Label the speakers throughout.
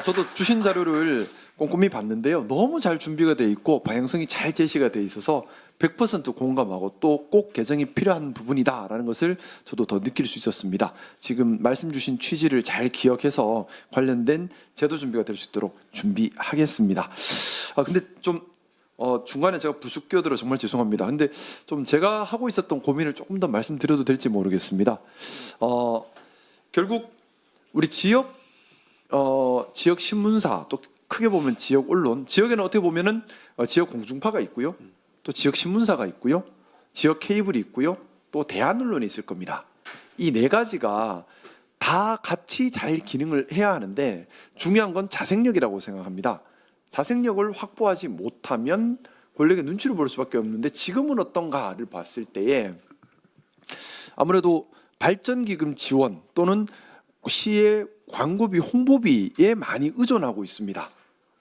Speaker 1: 저도 주신 자료를 꼼꼼히 봤는데요. 너무 잘 준비가 돼 있고 방향성이 잘 제시가 돼 있어서 100% 공감하고 또 꼭 개정이 필요한 부분이다라는 것을 저도 더 느낄 수 있었습니다. 지금 말씀 주신 취지를 잘 기억해서 관련된 제도 준비가 될 수 있도록 준비하겠습니다. 근데 좀 중간에 제가 불쑥 끼어들어 정말 죄송합니다. 근데 좀 제가 하고 있었던 고민을 조금 더 말씀드려도 될지 모르겠습니다. 결국 우리 지역 신문사, 또 크게 보면 지역 언론, 지역에는 어떻게 보면은 지역 공중파가 있고요, 또 지역 신문사가 있고요, 지역 케이블이 있고요, 또 대한 언론이 있을 겁니다. 이 네 가지가 다 같이 잘 기능을 해야 하는데 중요한 건 자생력이라고 생각합니다. 자생력을 확보하지 못하면 권력의 눈치를 볼 수밖에 없는데 지금은 어떤가를 봤을 때에 아무래도 발전기금 지원 또는 시의 광고비, 홍보비에 많이 의존하고 있습니다.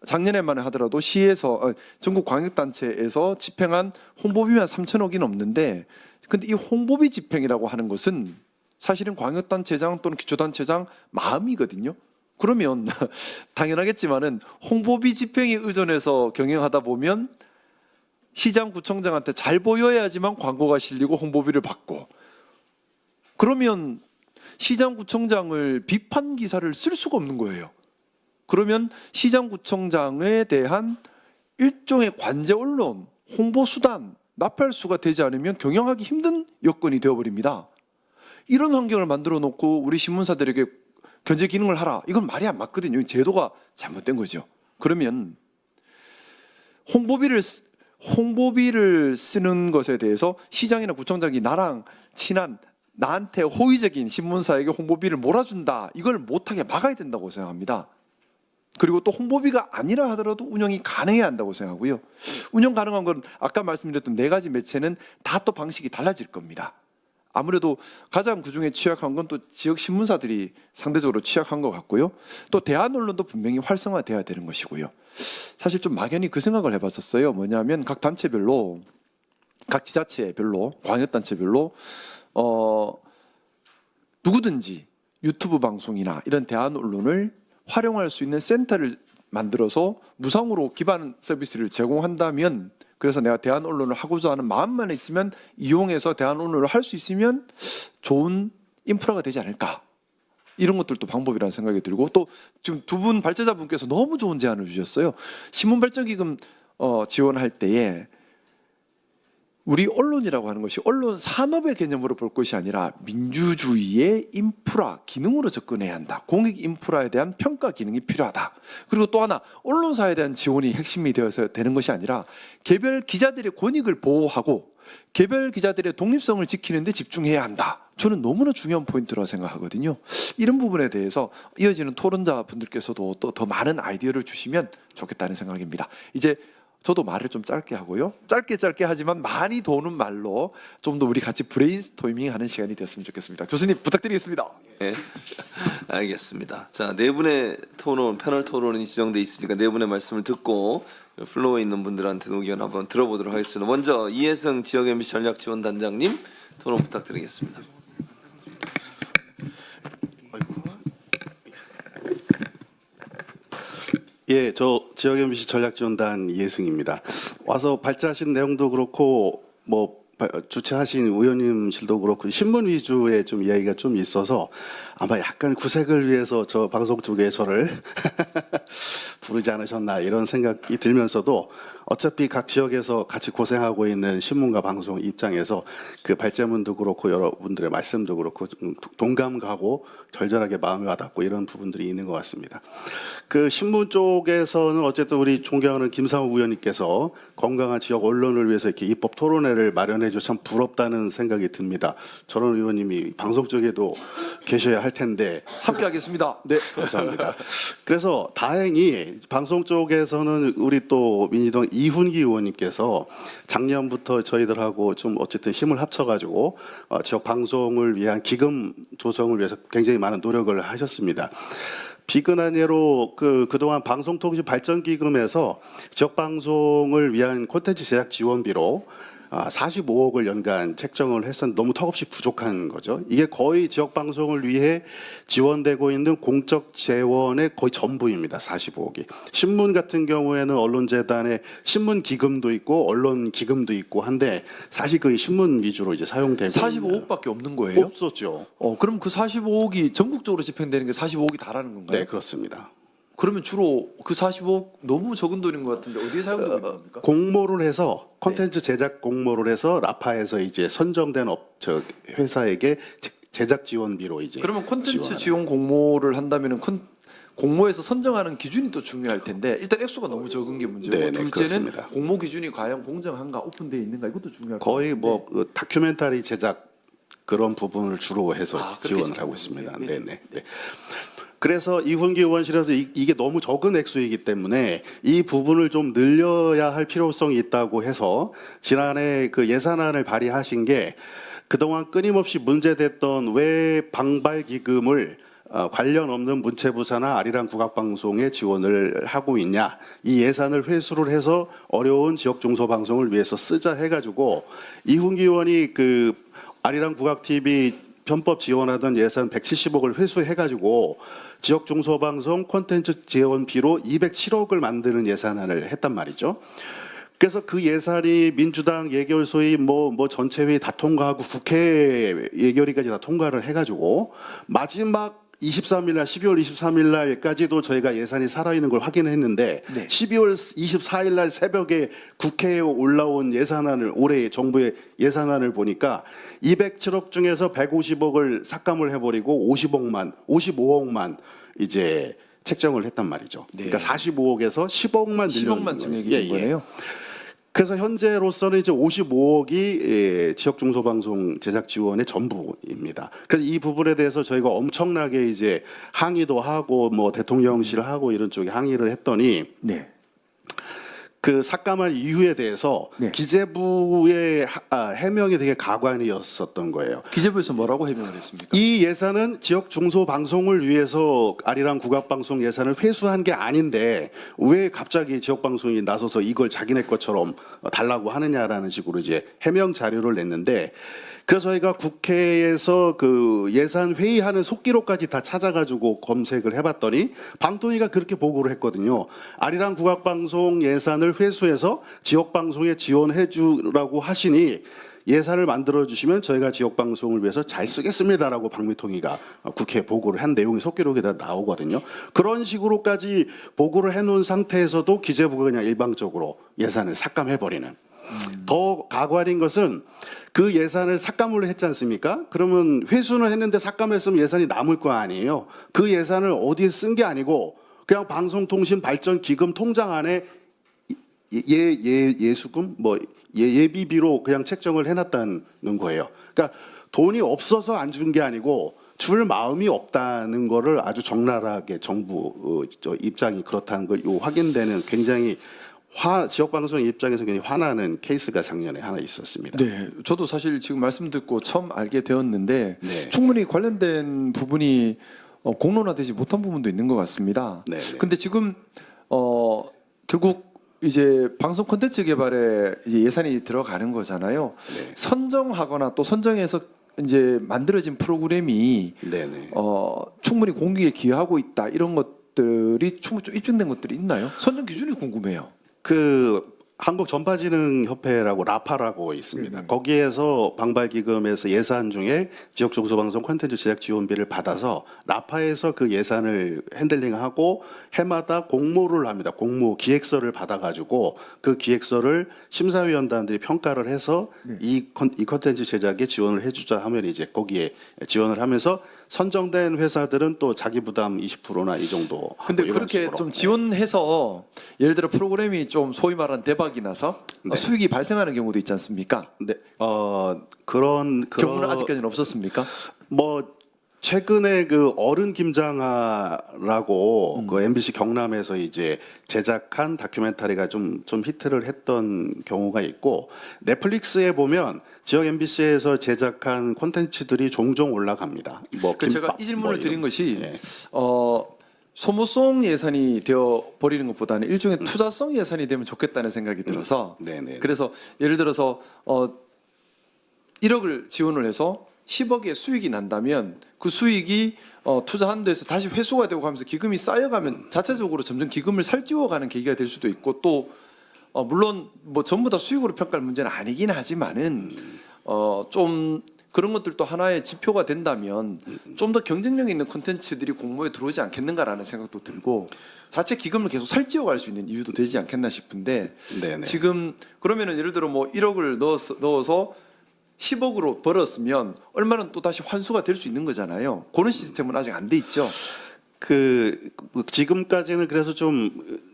Speaker 1: 작년에만 하더라도 시에서 전국 광역단체에서 집행한 홍보비만 3천억이 넘는데, 근데 이 홍보비 집행이라고 하는 것은 사실은 광역단체장 또는 기초단체장 마음이거든요. 그러면 당연하겠지만은 홍보비 집행에 의존해서 경영하다 보면 시장 구청장한테 잘 보여야지만 광고가 실리고 홍보비를 받고, 그러면 시장구청장을 비판 기사를 쓸 수가 없는 거예요. 그러면 시장구청장에 대한 일종의 관제 언론, 홍보 수단, 나팔수가 되지 않으면 경영하기 힘든 여건이 되어버립니다. 이런 환경을 만들어 놓고 우리 신문사들에게 견제 기능을 하라, 이건 말이 안 맞거든요. 제도가 잘못된 거죠. 그러면 홍보비를 쓰는 것에 대해서 시장이나 구청장이 나랑 친한, 나한테 호의적인 신문사에게 홍보비를 몰아준다, 이걸 못하게 막아야 된다고 생각합니다. 그리고 또 홍보비가 아니라 하더라도 운영이 가능해야 한다고 생각하고요. 운영 가능한 건 아까 말씀드렸던 네 가지 매체는 다 또 방식이 달라질 겁니다. 아무래도 가장 그중에 취약한 건 또 지역 신문사들이 상대적으로 취약한 것 같고요. 또 대한 언론도 분명히 활성화돼야 되는 것이고요. 사실 좀 막연히 그 생각을 해봤었어요. 뭐냐면 각 단체별로, 각 지자체별로, 광역단체별로 누구든지 유튜브 방송이나 이런 대한 언론을 활용할 수 있는 센터를 만들어서 무상으로 기반 서비스를 제공한다면, 그래서 내가 대한 언론을 하고자 하는 마음만 있으면 이용해서 대한 언론을 할 수 있으면 좋은 인프라가 되지 않을까, 이런 것들도 방법이라는 생각이 들고, 또 지금 두 분 발제자분께서 너무 좋은 제안을 주셨어요. 신문발전기금 지원할 때에 우리 언론이라고 하는 것이 언론 산업의 개념으로 볼 것이 아니라 민주주의의 인프라, 기능으로 접근해야 한다. 공익 인프라에 대한 평가 기능이 필요하다. 그리고 또 하나, 언론사에 대한 지원이 핵심이 되어서 되는 것이 아니라 개별 기자들의 권익을 보호하고 개별 기자들의 독립성을 지키는 데 집중해야 한다. 저는 너무나 중요한 포인트라고 생각하거든요. 이런 부분에 대해서 이어지는 토론자분들께서도 또 더 많은 아이디어를 주시면 좋겠다는 생각입니다. 이제 저도 말을 좀 짧게 하고요. 짧게 하지만 많이 도는 말로 좀 더 우리 같이 브레인스토밍 하는 시간이 됐으면 좋겠습니다. 교수님 부탁드리겠습니다.
Speaker 2: 네, 알겠습니다. 자, 네 분의 토론, 패널 토론이 지정돼 있으니까 네 분의 말씀을 듣고 플로어에 있는 분들한테 의견 한번 들어보도록 하겠습니다. 먼저 이혜성 지역 MBC 전략지원단장님 토론 부탁드리겠습니다.
Speaker 3: 예, 저 지역 MBC 전략지원단 이혜승입니다. 와서 발제하신 내용도 그렇고 주최하신 의원님실도 그렇고 신문 위주의 좀 이야기가 좀 있어서 아마 약간 구색을 위해서 저 방송 쪽에 저를 부르지 않으셨나 이런 생각이 들면서도 어차피 각 지역에서 같이 고생하고 있는 신문과 방송 입장에서 그 발제문도 그렇고 여러분들의 말씀도 그렇고 동감 가고 절절하게 마음이 와닿고 이런 부분들이 있는 것 같습니다. 그 신문 쪽에서는 어쨌든 우리 존경하는 김상우 의원님께서 건강한 지역 언론을 위해서 이렇게 입법 토론회를 마련해 줘 참 부럽다는 생각이 듭니다. 저런 의원님이 방송 쪽에도 계셔야 할 텐데
Speaker 1: 함께 하겠습니다.
Speaker 3: 네, 감사합니다. 그래서 다행히 방송 쪽에서는 우리 또 민주당 이훈기 의원님께서 작년부터 저희들하고 좀 어쨌든 힘을 합쳐가지고 지역 방송을 위한 기금 조성을 위해서 굉장히 많은 노력을 하셨습니다. 비근한 예로 그동안 방송통신발전기금에서 지역방송을 위한 콘텐츠 제작 지원비로 45억을 연간 책정을 했었는데 너무 턱없이 부족한 거죠. 이게 거의 지역 방송을 위해 지원되고 있는 공적 재원의 거의 전부입니다. 45억이. 신문 같은 경우에는 언론재단에 신문 기금도 있고 언론 기금도 있고 한데 사실 그 신문 위주로 이제 사용되고
Speaker 1: 45억밖에 없는 거예요?
Speaker 3: 없었죠.
Speaker 1: 그럼 그 45억이 전국적으로 집행되는 게 45억이 다라는 건가요?
Speaker 3: 네, 그렇습니다.
Speaker 1: 그러면 주로 그 45억 너무 적은 돈인 것 같은데 어디에 사용되고 있는 겁니까?
Speaker 3: 공모를 해서 콘텐츠 제작 공모를 해서 라파에서 이제 선정된 회사에게 제작 지원비로 이제
Speaker 1: 그러면 콘텐츠
Speaker 3: 지원하는.
Speaker 1: 지원 공모를 한다면은 공모에서 선정하는 기준이 또 중요할 텐데 일단 액수가 너무 적은 게 문제고
Speaker 3: 네, 네,
Speaker 1: 둘째는
Speaker 3: 그렇습니다.
Speaker 1: 공모 기준이 과연 공정한가 오픈되어 있는가 이것도 중요할 것
Speaker 3: 거의
Speaker 1: 같은데.
Speaker 3: 뭐 다큐멘터리 제작 그런 부분을 주로 해서
Speaker 1: 그렇게
Speaker 3: 지원을 하고
Speaker 1: 생각하면
Speaker 3: 있습니다.
Speaker 1: 네.
Speaker 3: 네, 네. 그래서 이훈기 의원실에서 이게 너무 적은 액수이기 때문에 이 부분을 좀 늘려야 할 필요성이 있다고 해서 지난해 그 예산안을 발의하신 게 그동안 끊임없이 문제됐던 왜 방발 기금을 관련 없는 문체부사나 아리랑 국악방송에 지원을 하고 있냐. 이 예산을 회수를 해서 어려운 지역 중소방송을 위해서 쓰자 해가지고 이훈기 의원이 그 아리랑 국악TV 편법 지원하던 예산 170억을 회수해가지고 지역 중소방송 콘텐츠 지원비로 207억을 만드는 예산안을 했단 말이죠. 그래서 그 예산이 민주당 예결소위 뭐 전체회의 다 통과하고 국회 예결위까지 다 통과를 해가지고 마지막 23일 날 12월 23일 날까지도 저희가 예산이 살아있는 걸 확인했는데
Speaker 1: 네.
Speaker 3: 12월 24일 날 새벽에 국회에 올라온 예산안을 올해 정부의 예산안을 보니까 207억 중에서 150억을 삭감을 해버리고 55억만 이제 책정을 했단 말이죠.
Speaker 1: 네.
Speaker 3: 그러니까 45억에서 10억만 늘려는
Speaker 1: 10억만
Speaker 3: 거예요.
Speaker 1: 증액이 된 거네요.
Speaker 3: 그래서 현재로서는 이제 55억이 지역 중소방송 제작 지원의 전부입니다. 그래서 이 부분에 대해서 저희가 엄청나게 이제 항의도 하고 뭐 대통령실 하고 이런 쪽에 항의를 했더니
Speaker 1: 네.
Speaker 3: 그 삭감한 이유에 대해서
Speaker 1: 네.
Speaker 3: 기재부의 해명이 되게 가관이었었던 거예요.
Speaker 1: 기재부에서 뭐라고 해명을 했습니까?
Speaker 3: 이 예산은 지역 중소방송을 위해서 아리랑 국악방송 예산을 회수한 게 아닌데 왜 갑자기 지역방송이 나서서 이걸 자기네 것처럼 달라고 하느냐라는 식으로 이제 해명 자료를 냈는데 그래서 저희가 국회에서 그 예산 회의하는 속기록까지 다 찾아가지고 검색을 해봤더니 방통위가 그렇게 보고를 했거든요. 아리랑 국악방송 예산을 회수해서 지역방송에 지원해주라고 하시니 예산을 만들어주시면 저희가 지역방송을 위해서 잘 쓰겠습니다라고 방미통위가 국회에 보고를 한 내용이 속기록에 다 나오거든요. 그런 식으로까지 보고를 해놓은 상태에서도 기재부가 그냥 일방적으로 예산을 삭감해버리는. 더 가관인 것은 그 예산을 삭감을 했지 않습니까? 그러면 회수는 했는데 삭감했으면 예산이 남을 거 아니에요. 그 예산을 어디에 쓴 게 아니고 그냥 방송통신발전기금 통장 안에 예수금 예비비로 그냥 책정을 해놨다는 거예요. 그러니까 돈이 없어서 안 준 게 아니고 줄 마음이 없다는 거를 아주 적나라하게 정부 입장이 그렇다는 걸 확인되는 굉장히 지역방송 입장에서 굉장히 화나는 케이스가 작년에 하나 있었습니다.
Speaker 1: 네, 저도 사실 지금 말씀 듣고 처음 알게 되었는데
Speaker 3: 네.
Speaker 1: 충분히 관련된 부분이 공론화되지 못한 부분도 있는 것 같습니다.
Speaker 3: 네, 네.
Speaker 1: 근데 지금 결국 이제 방송 콘텐츠 개발에 이제 예산이 들어가는 거잖아요.
Speaker 3: 네.
Speaker 1: 선정하거나 또 선정해서 이제 만들어진 프로그램이
Speaker 3: 네네.
Speaker 1: 충분히 공익에 기여하고 있다 이런 것들이 충분히 좀 입증된 것들이 있나요? 선정 기준이 궁금해요.
Speaker 3: 그 한국 전파진흥협회라고 라파라고 있습니다. 거기에서 방발기금에서 예산 중에 지역 중소방송 콘텐츠 제작 지원비를 받아서 라파에서 그 예산을 핸들링하고 해마다 공모를 합니다. 공모 기획서를 받아가지고 그 기획서를 심사위원단들이 평가를 해서 이 콘텐츠 제작에 지원을 해주자 하면 이제 거기에 지원을 하면서 선정된 회사들은 또 자기 부담 20%나 이 정도.
Speaker 1: 근데
Speaker 3: 이런
Speaker 1: 그렇게
Speaker 3: 식으로.
Speaker 1: 좀 지원해서 예를 들어 프로그램이 좀 소위 말하는 대박이 나서
Speaker 3: 네.
Speaker 1: 수익이 발생하는 경우도 있지 않습니까?
Speaker 3: 네, 그런
Speaker 1: 경우는 아직까지는 없었습니까?
Speaker 3: 뭐 최근에 그 어른 김장하라고 그 MBC 경남에서 이제 제작한 다큐멘터리가 좀 히트를 했던 경우가 있고 넷플릭스에 보면 지역 MBC에서 제작한 콘텐츠들이 종종 올라갑니다. 뭐
Speaker 1: 제가
Speaker 3: 김밥,
Speaker 1: 이 질문을
Speaker 3: 뭐
Speaker 1: 드린
Speaker 3: 이런.
Speaker 1: 것이
Speaker 3: 예.
Speaker 1: 소모성 예산이 되어 버리는 것보다는 일종의 투자성 예산이 되면 좋겠다는 생각이 들어서
Speaker 3: 네네.
Speaker 1: 그래서 예를 들어서 1억을 지원을 해서 10억의 수익이 난다면 그 수익이 투자한 데서 다시 회수가 되고 하면서 기금이 쌓여가면 자체적으로 점점 기금을 살찌워가는 계기가 될 수도 있고 또 물론 뭐 전부 다 수익으로 평가할 문제는 아니긴 하지만은 좀 그런 것들도 하나의 지표가 된다면 좀 더 경쟁력 있는 콘텐츠들이 공모에 들어오지 않겠는가라는 생각도 들고 자체 기금을 계속 살찌워갈 수 있는 이유도 되지 않겠나 싶은데
Speaker 3: 네네.
Speaker 1: 지금 그러면은 예를 들어 뭐 1억을 넣어서 10억으로 벌었으면 얼마는 또 다시 환수가 될 수 있는 거잖아요. 그런 시스템은 아직 안 돼 있죠.
Speaker 3: 지금까지는 그래서 좀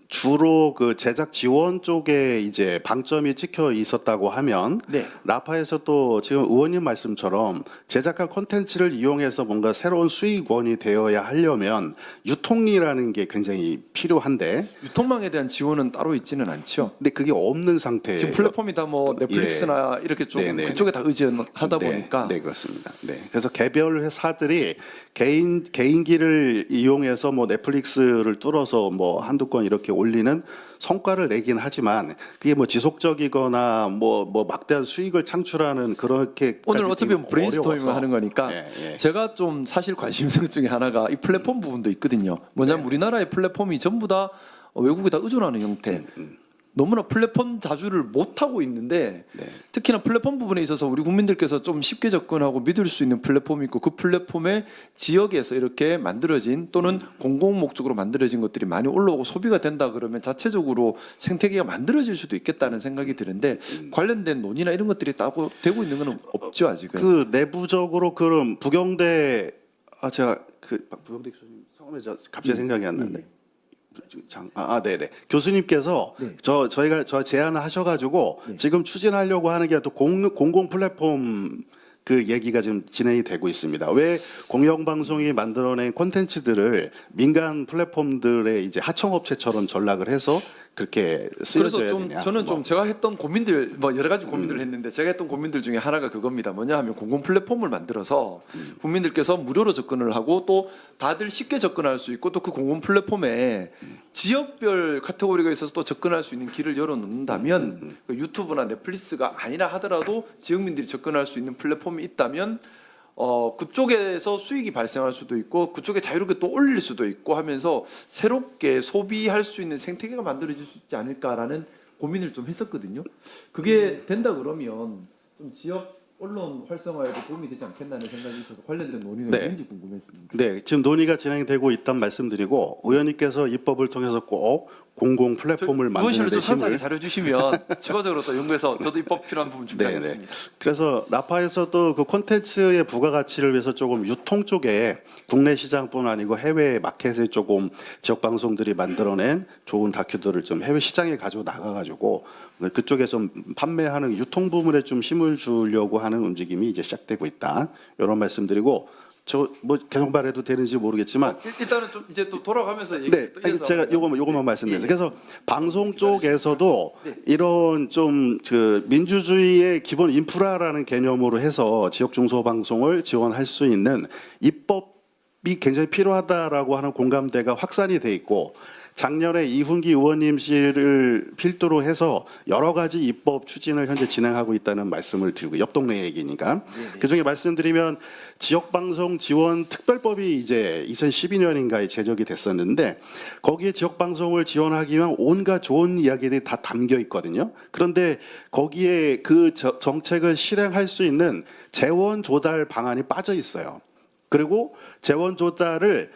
Speaker 3: 주로 그 제작 지원 쪽에 이제 방점이 찍혀 있었다고 하면
Speaker 1: 네.
Speaker 3: 라파에서 또 지금 의원님 말씀처럼 제작한 콘텐츠를 이용해서 뭔가 새로운 수익원이 되어야 하려면 유통이라는 게 굉장히 필요한데
Speaker 1: 유통망에 대한 지원은 따로 있지는 않죠.
Speaker 3: 근데 그게 없는 상태예요.
Speaker 1: 지금 플랫폼이 다 뭐 넷플릭스나 이렇게 좀
Speaker 3: 네네.
Speaker 1: 그쪽에 다 의존하다 보니까
Speaker 3: 네, 그렇습니다. 네. 그래서 개별 회사들이 개인기를 이용해서 뭐 넷플릭스를 뚫어서 뭐 한두 건 이렇게 올리는 성과를 내긴 하지만 그게 뭐 지속적이거나 뭐 막대한 수익을 창출하는 그렇게
Speaker 1: 오늘 어차피 브레인스토밍을 하는 거니까
Speaker 3: 예.
Speaker 1: 제가 좀 사실 관심사 중에 하나가 이 플랫폼 부분도 있거든요. 뭐냐면
Speaker 3: 네.
Speaker 1: 우리나라의 플랫폼이 전부 다 외국에다 의존하는 형태. 너무나 플랫폼 자주를 못 하고 있는데
Speaker 3: 네.
Speaker 1: 특히나 플랫폼 부분에 있어서 우리 국민들께서 좀 쉽게 접근하고 믿을 수 있는 플랫폼이 있고 그 플랫폼의 지역에서 이렇게 만들어진 또는 공공 목적으로 만들어진 것들이 많이 올라오고 소비가 된다 그러면 자체적으로 생태계가 만들어질 수도 있겠다는 생각이 드는데 관련된 논의나 이런 것들이 따고 되고 있는 건 없죠 아직은.
Speaker 3: 그 내부적으로 그럼 부경대 제가 그 부경대 교수님 성함이 갑자기 생각이 안 나는데. 네네. 교수님께서
Speaker 1: 네.
Speaker 3: 저희가 제안을 하셔가지고
Speaker 1: 네.
Speaker 3: 지금 추진하려고 하는 게 또 공공 플랫폼 그 얘기가 지금 진행이 되고 있습니다. 왜 공영방송이 만들어낸 콘텐츠들을 민간 플랫폼들의 이제 하청업체처럼 전락을 해서 그렇게 쓰여져야
Speaker 1: 그래서 좀
Speaker 3: 되냐.
Speaker 1: 저는 좀 제가 했던 고민들 뭐 여러 가지 고민들을 했는데 제가 했던 고민들 중에 하나가 그겁니다. 뭐냐 하면 공공 플랫폼을 만들어서 국민들께서 무료로 접근을 하고 또 다들 쉽게 접근할 수 있고 또 그 공공 플랫폼에 지역별 카테고리가 있어서 또 접근할 수 있는 길을 열어놓는다면 그 유튜브나 넷플릭스가 아니라 하더라도 지역민들이 접근할 수 있는 플랫폼이 있다면 그쪽에서 수익이 발생할 수도 있고 그쪽에 자유롭게 또 올릴 수도 있고 하면서 새롭게 소비할 수 있는 생태계가 만들어질 수 있지 않을까라는 고민을 좀 했었거든요. 그게 된다 그러면 좀 지역 언론 활성화에도 도움이 되지 않겠나는 생각이 있어서 관련된 논의가
Speaker 3: 네.
Speaker 1: 있는지 궁금했습니다.
Speaker 3: 네, 지금 논의가 진행되고 있다는 말씀드리고 의원님께서 입법을 통해서 꼭 공공 플랫폼을 만드는
Speaker 1: 의원실로
Speaker 3: 데
Speaker 1: 좀 산사하게
Speaker 3: 힘을
Speaker 1: 잘해주시면 추가적으로 또 연구해서 저도 입법 필요한 부분 준비하겠습니다.
Speaker 3: 그래서 라파에서도 그 콘텐츠의 부가가치를 위해서 조금 유통 쪽에 국내 시장뿐 아니고 해외 마켓에 조금 지역 방송들이 만들어낸 좋은 다큐들을 좀 해외 시장에 가지고 나가가지고 그쪽에 좀 판매하는 유통 부분에 좀 힘을 주려고 하는 움직임이 이제 시작되고 있다. 이런 말씀드리고 저 뭐 계속 말해도 되는지 모르겠지만
Speaker 1: 일단은 좀 이제 또 돌아가면서 얘기
Speaker 3: 네,
Speaker 1: 또
Speaker 3: 아니,
Speaker 1: 이어서
Speaker 3: 제가 요거만
Speaker 1: 예.
Speaker 3: 말씀드려서 그래서 방송 쪽에서도
Speaker 1: 네.
Speaker 3: 이런 좀 그 민주주의의 기본 인프라라는 개념으로 해서 지역 중소 방송을 지원할 수 있는 입법이 굉장히 필요하다라고 하는 공감대가 확산이 돼 있고 작년에 이훈기 의원님실을 필두로 해서 여러 가지 입법 추진을 현재 진행하고 있다는 말씀을 드리고 옆 동네 얘기니까 그중에 말씀드리면 지역방송 지원 특별법이 이제 2012년인가에 제정이 됐었는데 거기에 지역방송을 지원하기 위한 온갖 좋은 이야기들이 다 담겨 있거든요. 그런데 거기에 그 정책을 실행할 수 있는 재원 조달 방안이 빠져 있어요. 그리고 재원 조달을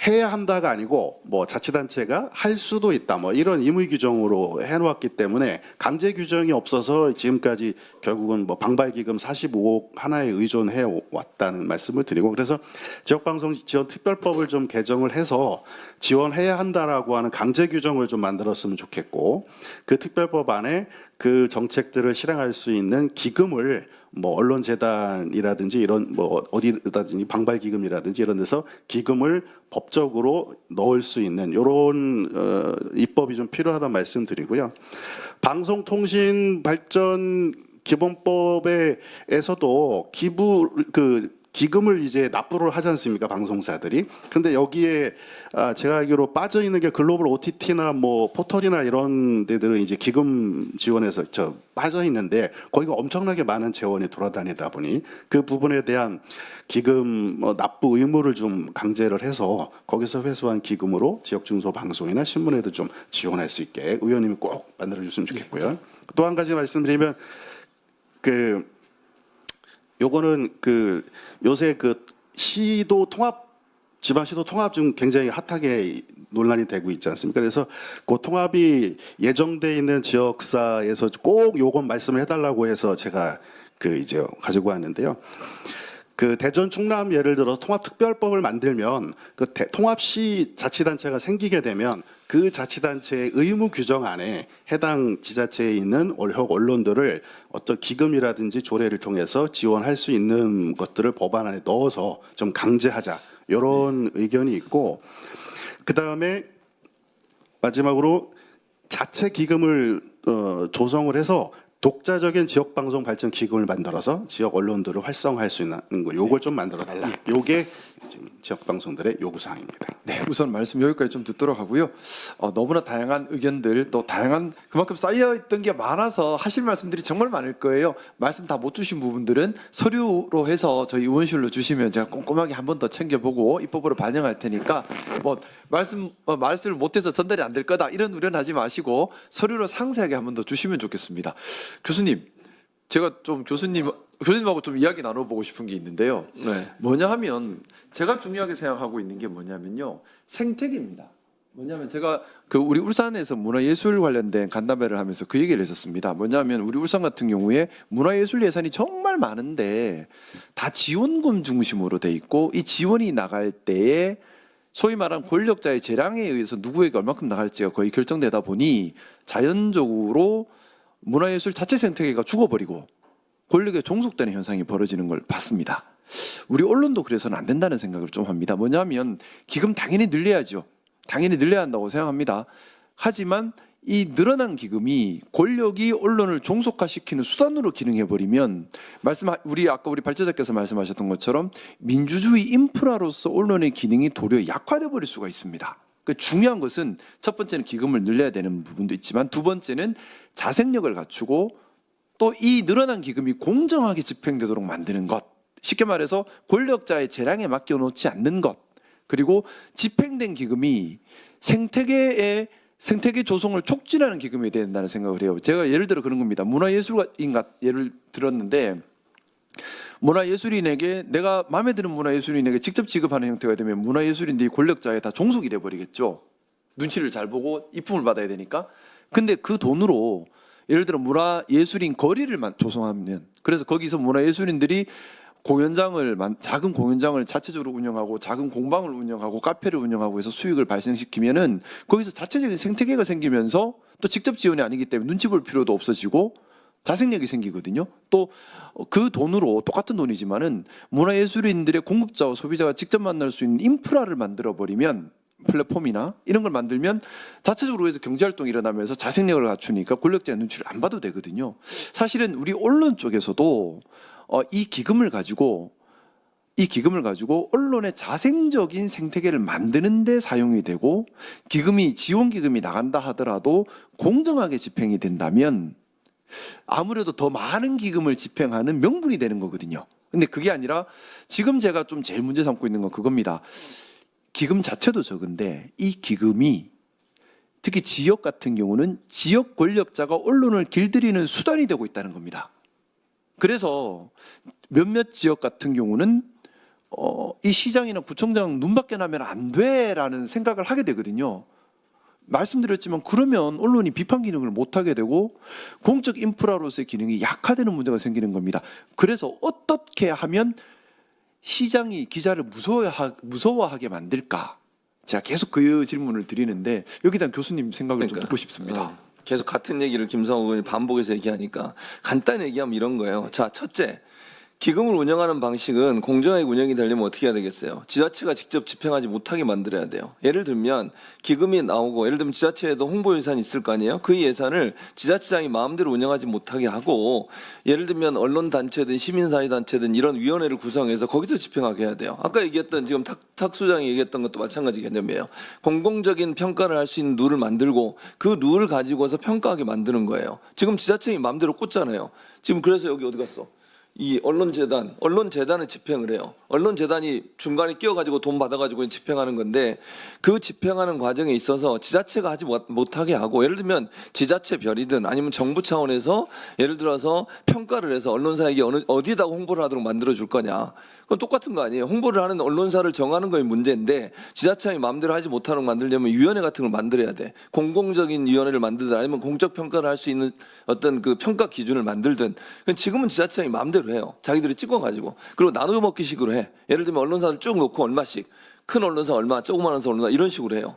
Speaker 3: 해야 한다가 아니고 뭐 자치단체가 할 수도 있다 뭐 이런 임의 규정으로 해놓았기 때문에 강제 규정이 없어서 지금까지 결국은 뭐 방발기금 45억 하나에 의존해 왔다는 말씀을 드리고 그래서 지역방송 지원 특별법을 좀 개정을 해서 지원해야 한다라고 하는 강제 규정을 좀 만들었으면 좋겠고 그 특별법 안에 그 정책들을 실행할 수 있는 기금을 뭐 언론재단이라든지 이런 뭐 어디다든지 방발기금이라든지 이런 데서 기금을 법적으로 넣을 수 있는 이런 입법이 좀 필요하다는 말씀드리고요. 방송통신발전 기본법에서도 기부 그 기금을 이제 납부를 하지 않습니까, 방송사들이. 근데 여기에 제가 알기로 빠져 있는 게 글로벌 OTT나 뭐 포털이나 이런 데들은 이제 기금 지원에서 빠져 있는데 거기가 엄청나게 많은 재원이 돌아다니다 보니 그 부분에 대한 기금 납부 의무를 좀 강제를 해서 거기서 회수한 기금으로 지역 중소 방송이나 신문에도 좀 지원할 수 있게 의원님이 꼭 만들어 주셨으면 좋겠고요. 또 한 가지 말씀드리면 요거는 요새 시도 통합 지방 시도 통합 중 굉장히 핫하게 논란이 되고 있지 않습니까? 그래서 그 통합이 예정돼 있는 지역사에서 꼭 요건 말씀을 해달라고 해서 제가 이제 가지고 왔는데요. 대전 충남 예를 들어 통합특별법을 만들면 통합시 자치단체가 생기게 되면 그 자치단체의 의무 규정 안에 해당 지자체에 있는 언론들을 어떤 기금이라든지 조례를 통해서 지원할 수 있는 것들을 법안 안에 넣어서 좀 강제하자 이런 의견이 있고, 그 다음에 마지막으로 자체 기금을 조성을 해서 독자적인 지역 방송 발전 기금을 만들어서 지역 언론들을 활성화할 수 있는 거, 요걸 좀 만들어 달라. 요게 지금 지역 방송들의 요구 사항입니다.
Speaker 1: 네, 우선 말씀 여기까지 좀 듣도록 하고요. 너무나 다양한 의견들, 또 다양한 그만큼 쌓여있던 게 많아서 하실 말씀들이 정말 많을 거예요. 말씀 다 못 주신 부분들은 서류로 해서 저희 의원실로 주시면 제가 꼼꼼하게 한 번 더 챙겨보고 입법으로 반영할 테니까 말씀을 못해서 전달이 안 될 거다 이런 우려는 하지 마시고 서류로 상세하게 한 번 더 주시면 좋겠습니다. 교수님, 제가 좀 교수님하고 좀 이야기 나눠보고 싶은 게 있는데요.
Speaker 2: 네.
Speaker 1: 뭐냐 하면 제가 중요하게 생각하고 있는 게 뭐냐면요, 생태계입니다. 뭐냐면 제가 우리 울산에서 문화예술 관련된 간담회를 하면서 그 얘기를 했었습니다. 뭐냐면 우리 울산 같은 경우에 문화예술 예산이 정말 많은데 다 지원금 중심으로 돼 있고, 이 지원이 나갈 때에 소위 말하는 권력자의 재량에 의해서 누구에게 얼마큼 나갈지가 거의 결정되다 보니 자연적으로 문화예술 자체 생태계가 죽어버리고 권력에 종속되는 현상이 벌어지는 걸 봤습니다. 우리 언론도 그래서는 안 된다는 생각을 좀 합니다. 뭐냐면 기금 당연히 늘려야죠. 당연히 늘려야 한다고 생각합니다. 하지만 이 늘어난 기금이 권력이 언론을 종속화시키는 수단으로 기능해버리면 아까 우리 발제자께서 말씀하셨던 것처럼 민주주의 인프라로서 언론의 기능이 도리어 약화돼 버릴 수가 있습니다. 중요한 것은 첫 번째는 기금을 늘려야 되는 부분도 있지만, 두 번째는 자생력을 갖추고 또 이 늘어난 기금이 공정하게 집행되도록 만드는 것, 쉽게 말해서 권력자의 재량에 맡겨놓지 않는 것, 그리고 집행된 기금이 생태계 조성을 촉진하는 기금이 돼야 된다는 생각을 해요. 제가 예를 들어 그런 겁니다. 문화예술인 예를 들었는데, 문화예술인에게 내가 마음에 드는 문화예술인에게 직접 지급하는 형태가 되면 문화예술인들이 권력자에 다 종속이 돼버리겠죠. 눈치를 잘 보고 입품을 받아야 되니까. 근데 그 돈으로 예를 들어 문화예술인 거리를 조성하면, 그래서 거기서 문화예술인들이 작은 공연장을 자체적으로 운영하고 작은 공방을 운영하고 카페를 운영하고 해서 수익을 발생시키면은 거기서 자체적인 생태계가 생기면서 또 직접 지원이 아니기 때문에 눈치 볼 필요도 없어지고 자생력이 생기거든요. 또 그 돈으로, 똑같은 돈이지만은 문화예술인들의 공급자와 소비자가 직접 만날 수 있는 인프라를 만들어 버리면, 플랫폼이나 이런 걸 만들면 자체적으로 해서 경제활동이 일어나면서 자생력을 갖추니까 권력자의 눈치를 안 봐도 되거든요. 사실은 우리 언론 쪽에서도 이 기금을 가지고 언론의 자생적인 생태계를 만드는 데 사용이 되고, 지원 기금이 나간다 하더라도 공정하게 집행이 된다면 아무래도 더 많은 기금을 집행하는 명분이 되는 거거든요. 근데 그게 아니라 지금 제가 좀 제일 문제 삼고 있는 건 그겁니다. 기금 자체도 적은데 이 기금이 특히 지역 같은 경우는 지역 권력자가 언론을 길들이는 수단이 되고 있다는 겁니다. 그래서 몇몇 지역 같은 경우는 이 시장이나 구청장 눈밖에 나면 안 돼라는 생각을 하게 되거든요. 말씀드렸지만 그러면 언론이 비판 기능을 못하게 되고 공적 인프라로서의 기능이 약화되는 문제가 생기는 겁니다. 그래서 어떻게 하면 시장이 기자를 무서워하게 만들까? 제가 계속 그 질문을 드리는데 여기에 대한 교수님 생각을 좀 듣고 싶습니다.
Speaker 2: 계속 같은 얘기를 김성호 의원이 반복해서 얘기하니까 간단히 얘기하면 이런 거예요. 자, 첫째, 기금을 운영하는 방식은 공정하게 운영이 되려면 어떻게 해야 되겠어요? 지자체가 직접 집행하지 못하게 만들어야 돼요. 예를 들면 기금이 나오고 예를 들면 지자체에도 홍보 예산이 있을 거 아니에요? 그 예산을 지자체장이 마음대로 운영하지 못하게 하고 예를 들면 언론단체든 시민사회단체든 이런 위원회를 구성해서 거기서 집행하게 해야 돼요. 아까 얘기했던 지금 탁 소장이 얘기했던 것도 마찬가지 개념이에요. 공공적인 평가를 할 수 있는 룰을 만들고 그 룰을 가지고서 평가하게 만드는 거예요. 지금 지자체장이 마음대로 꽂잖아요. 지금 그래서 여기 어디 갔어? 이 언론재단을 집행을 해요. 언론재단이 중간에 끼어가지고 돈 받아가지고 집행하는 건데 그 집행하는 과정에 있어서 지자체가 하지 못하게 하고 예를 들면 지자체 별이든 아니면 정부 차원에서 예를 들어서 평가를 해서 언론사에게 어디다가 홍보를 하도록 만들어줄 거냐. 그건 똑같은 거 아니에요. 홍보를 하는 언론사를 정하는 거에 문제인데 지자체장이 마음대로 하지 못하도록 만들려면 위원회 같은 걸 만들어야 돼. 공공적인 위원회를 만들든 아니면 공적 평가를 할 수 있는 어떤 그 평가 기준을 만들든 지금은 지자체장이 마음대로 해요. 자기들이 찍어가지고 그리고 나눠 먹기식으로 해. 예를 들면 언론사를 쭉 놓고 얼마씩 큰 언론사 얼마, 조그만 언론사 얼마 이런 식으로 해요.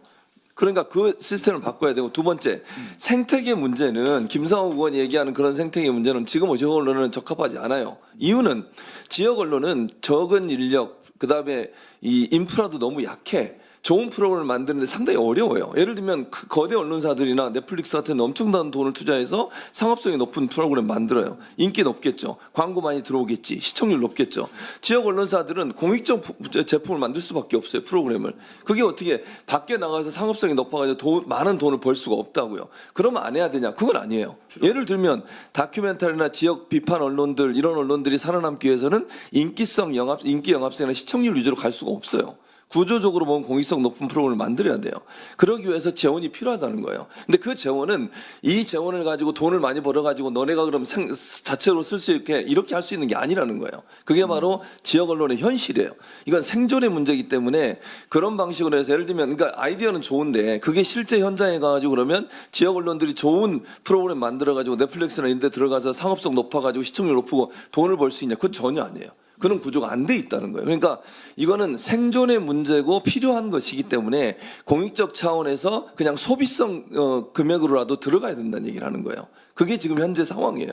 Speaker 2: 그러니까 그 시스템을 바꿔야 되고 두 번째 생태계 문제는 김상욱 의원이 얘기하는 그런 생태계 문제는 지금 지역 언론은 적합하지 않아요. 이유는 지역 언론은 적은 인력 그다음에 이 인프라도 너무 약해. 좋은 프로그램을 만드는데 상당히 어려워요. 예를 들면 거대 언론사들이나 넷플릭스 같은 엄청난 돈을 투자해서 상업성이 높은 프로그램 만들어요. 인기 높겠죠. 광고 많이 들어오겠지. 시청률 높겠죠. 지역 언론사들은 공익적 제품을 만들 수밖에 없어요. 프로그램을. 그게 어떻게 밖에 나가서 상업성이 높아가지고 많은 돈을 벌 수가 없다고요. 그러면 안 해야 되냐? 그건 아니에요. 예를 들면 다큐멘터리나 지역 비판 언론들 이런 언론들이 살아남기 위해서는 인기 영합성이나 시청률 위주로 갈 수가 없어요. 구조적으로 보면 공익성 높은 프로그램을 만들어야 돼요. 그러기 위해서 재원이 필요하다는 거예요. 근데 그 재원은 이 재원을 가지고 돈을 많이 벌어가지고 너네가 그럼 자체로 쓸 수 있게 이렇게 할 수 있는 게 아니라는 거예요. 그게 바로 지역 언론의 현실이에요. 이건 생존의 문제이기 때문에 그런 방식으로 해서 예를 들면 그러니까 아이디어는 좋은데 그게 실제 현장에 가가지고 그러면 지역 언론들이 좋은 프로그램 만들어가지고 넷플릭스나 이런 데 들어가서 상업성 높아가지고 시청률 높고 돈을 벌 수 있냐? 그건 전혀 아니에요. 그런 구조가 안 돼 있다는 거예요. 그러니까 이거는 생존의 문제고 필요한 것이기 때문에 공익적 차원에서 그냥 소비성 금액으로라도 들어가야 된다는 얘기를 하는 거예요. 그게 지금 현재 상황이에요.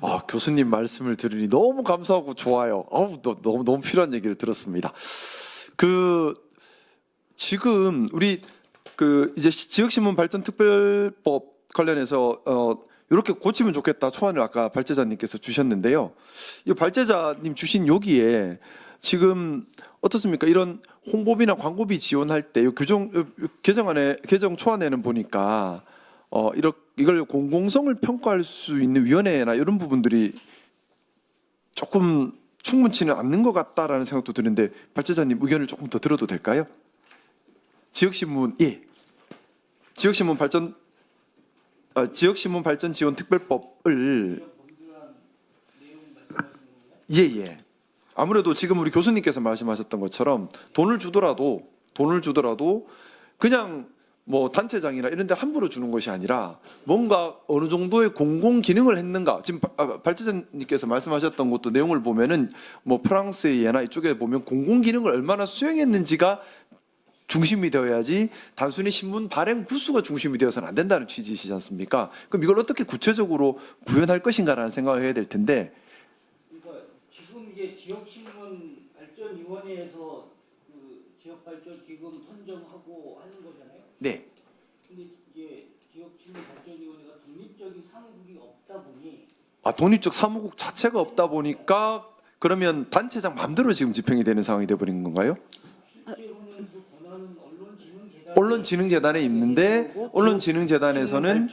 Speaker 1: 아, 교수님 말씀을 들으니 너무 감사하고 좋아요. 너무 필요한 얘기를 들었습니다. 지금 우리 이제 지역신문 발전 특별법 관련해서 이렇게 고치면 좋겠다 초안을 아까 발제자님께서 주셨는데요. 이 발제자님 주신 여기에 지금 어떻습니까? 이런 홍보비나 광고비 지원할 때 이 개정 초안에는 보니까 이걸 공공성을 평가할 수 있는 위원회나 이런 부분들이 조금 충분치는 않는 것 같다라는 생각도 드는데 발제자님 의견을 조금 더 들어도 될까요? 지역신문 발전 지원 특별법을 아무래도 지금 우리 교수님께서 말씀하셨던 것처럼 돈을 주더라도 그냥 뭐 단체장이나 이런 데 함부로 주는 것이 아니라 뭔가 어느 정도의 공공 기능을 했는가. 지금 발제자님께서 말씀하셨던 것도 내용을 보면은 뭐 프랑스의 예나 이쪽에 보면 공공 기능을 얼마나 수행했는지가 중심이 되어야지 단순히 신문 발행 구수가 중심이 되어서는 안 된다는 취지시지 않습니까? 그럼 이걸 어떻게 구체적으로 구현할 것인가라는 생각을 해야 될 텐데.
Speaker 4: 그러니까 지금 이제 지역신문 발전위원회에서 그 지역발전기금 선정하고 하는 거잖아요.
Speaker 1: 네.
Speaker 4: 근데 이제 지역신문 발전위원회가 독립적인 사무국이 없다 보니
Speaker 1: 독립적 사무국 자체가 없다 보니까 그러면 단체장 마음대로 지금 집행이 되는 상황이 돼버린 건가요?
Speaker 4: 실제로는 그 권한은
Speaker 1: 언론진흥재단에 있는데 언론진흥재단에서는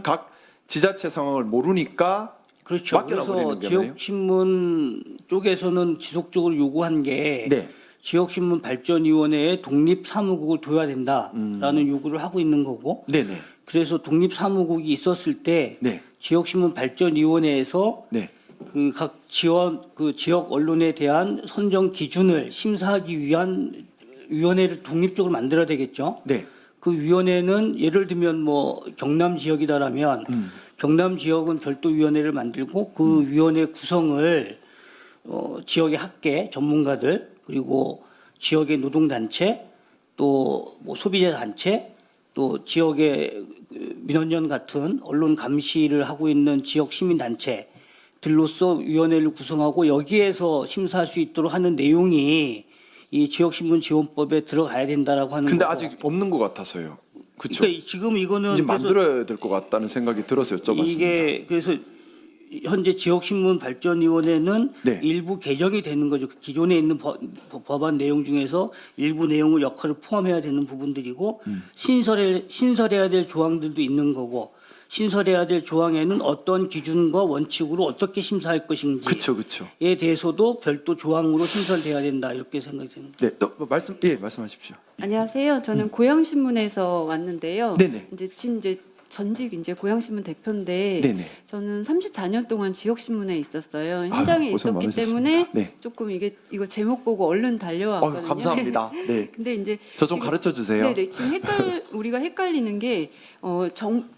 Speaker 1: 각 지자체 상황을 모르니까
Speaker 4: 그렇죠.
Speaker 1: 맡겨놔 버리는
Speaker 4: 그래서
Speaker 1: 거네요.
Speaker 4: 지역신문 쪽에서는 지속적으로 요구한 게
Speaker 1: 네.
Speaker 4: 지역신문 발전위원회에 독립사무국을 둬야 된다라는 요구를 하고 있는 거고
Speaker 1: 네네.
Speaker 4: 그래서 독립사무국이 있었을 때
Speaker 1: 네.
Speaker 4: 지역신문 발전위원회에서
Speaker 1: 네.
Speaker 4: 그 각 지역 언론에 대한 선정 기준을 심사하기 위한 위원회를 독립적으로 만들어야 되겠죠.
Speaker 1: 네.
Speaker 4: 그 위원회는 예를 들면 뭐 경남 지역이다라면 경남 지역은 별도 위원회를 만들고 그 위원회 구성을 지역의 학계 전문가들 그리고 지역의 노동단체 또 뭐 소비자 단체 또 지역의 민원연 같은 언론 감시를 하고 있는 지역 시민단체 들로서 위원회를 구성하고 여기에서 심사할 수 있도록 하는 내용이 이 지역신문 지원법에 들어가야 된다라고 하는
Speaker 1: 근데
Speaker 4: 거고.
Speaker 1: 아직 없는 것 같아서요. 그렇죠.
Speaker 4: 그러니까 지금 이거는
Speaker 1: 이제
Speaker 4: 그래서
Speaker 1: 만들어야 될 것 같다는 생각이 들어서 여쭤봤습니다.
Speaker 4: 이게 그래서 현재 지역신문 발전위원회는
Speaker 1: 네.
Speaker 4: 일부 개정이 되는 거죠. 기존에 있는 법안 내용 중에서 일부 내용을 역할을 포함해야 되는 부분들이고 신설해야 될 조항들도 있는 거고 신설해야 될 조항에는 어떤 기준과 원칙으로 어떻게 심사할 것인지에
Speaker 1: 그렇죠, 그렇죠.
Speaker 4: 대해서도 별도 조항으로 신설돼야 된다 이렇게 생각이 됩니다.
Speaker 1: 네, 말씀하십시오.
Speaker 5: 안녕하세요. 저는 고양신문에서 왔는데요.
Speaker 1: 네네.
Speaker 5: 이제 전직 이제 고양신문 대표인데
Speaker 1: 네네.
Speaker 5: 저는 34년 동안 지역신문에 있었어요. 현장에
Speaker 1: 아유, 고생
Speaker 5: 있었기
Speaker 1: 많으셨습니다.
Speaker 5: 때문에
Speaker 1: 네.
Speaker 5: 조금 이거 제목 보고 얼른 달려왔거든요.
Speaker 1: 감사합니다. 네.
Speaker 5: 근데 이제
Speaker 1: 저 좀
Speaker 5: 지금-
Speaker 1: 가르쳐 주세요.
Speaker 5: 네네. 지금 우리가 헷갈리는 게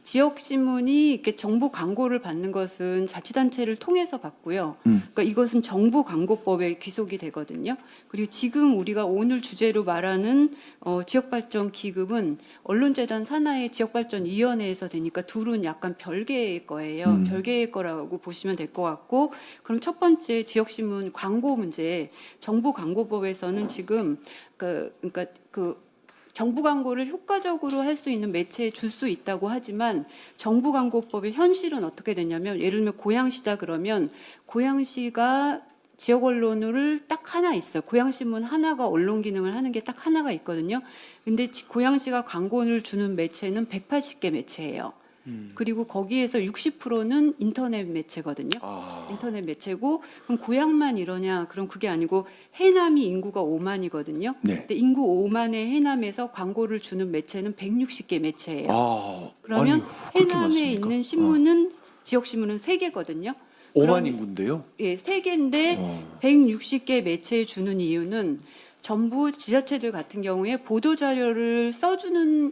Speaker 5: 지역 신문이 이렇게 정부 광고를 받는 것은 자치단체를 통해서 받고요. 그러니까 이것은 정부 광고법에 귀속이 되거든요. 그리고 지금 우리가 오늘 주제로 말하는 지역발전 기금은 언론재단 산하의 지역발전위원회에서 되니까 둘은 약간 별개의 거예요. 별개의 거라고 보시면 될 것 같고, 그럼 첫 번째 지역신문 광고 문제, 정부 광고법에서는 지금 그러니까 정부 광고를 효과적으로 할 수 있는 매체에 줄 수 있다고 하지만 정부 광고법의 현실은 어떻게 되냐면 예를 들면 고양시다 그러면 고양시가 지역 언론을 딱 하나 있어요. 고양신문 하나가 언론 기능을 하는 게 딱 하나가 있거든요. 근데 고양시가 광고를 주는 매체는 180개 매체예요. 그리고 거기에서 60%는 인터넷 매체거든요. 인터넷 매체고 그럼 고향만 이러냐? 그럼 그게 아니고 해남이 인구가 5만이거든요.
Speaker 1: 네.
Speaker 5: 근데 인구 5만의 해남에서 광고를 주는 매체는 160개 매체예요. 그러면
Speaker 1: 그렇게
Speaker 5: 해남에
Speaker 1: 많습니까?
Speaker 5: 있는 신문은 지역 신문은 3개거든요.
Speaker 1: 5만 인구인데요.
Speaker 5: 예, 3개인데 160개 매체에 주는 이유는 전부 지자체들 같은 경우에 보도 자료를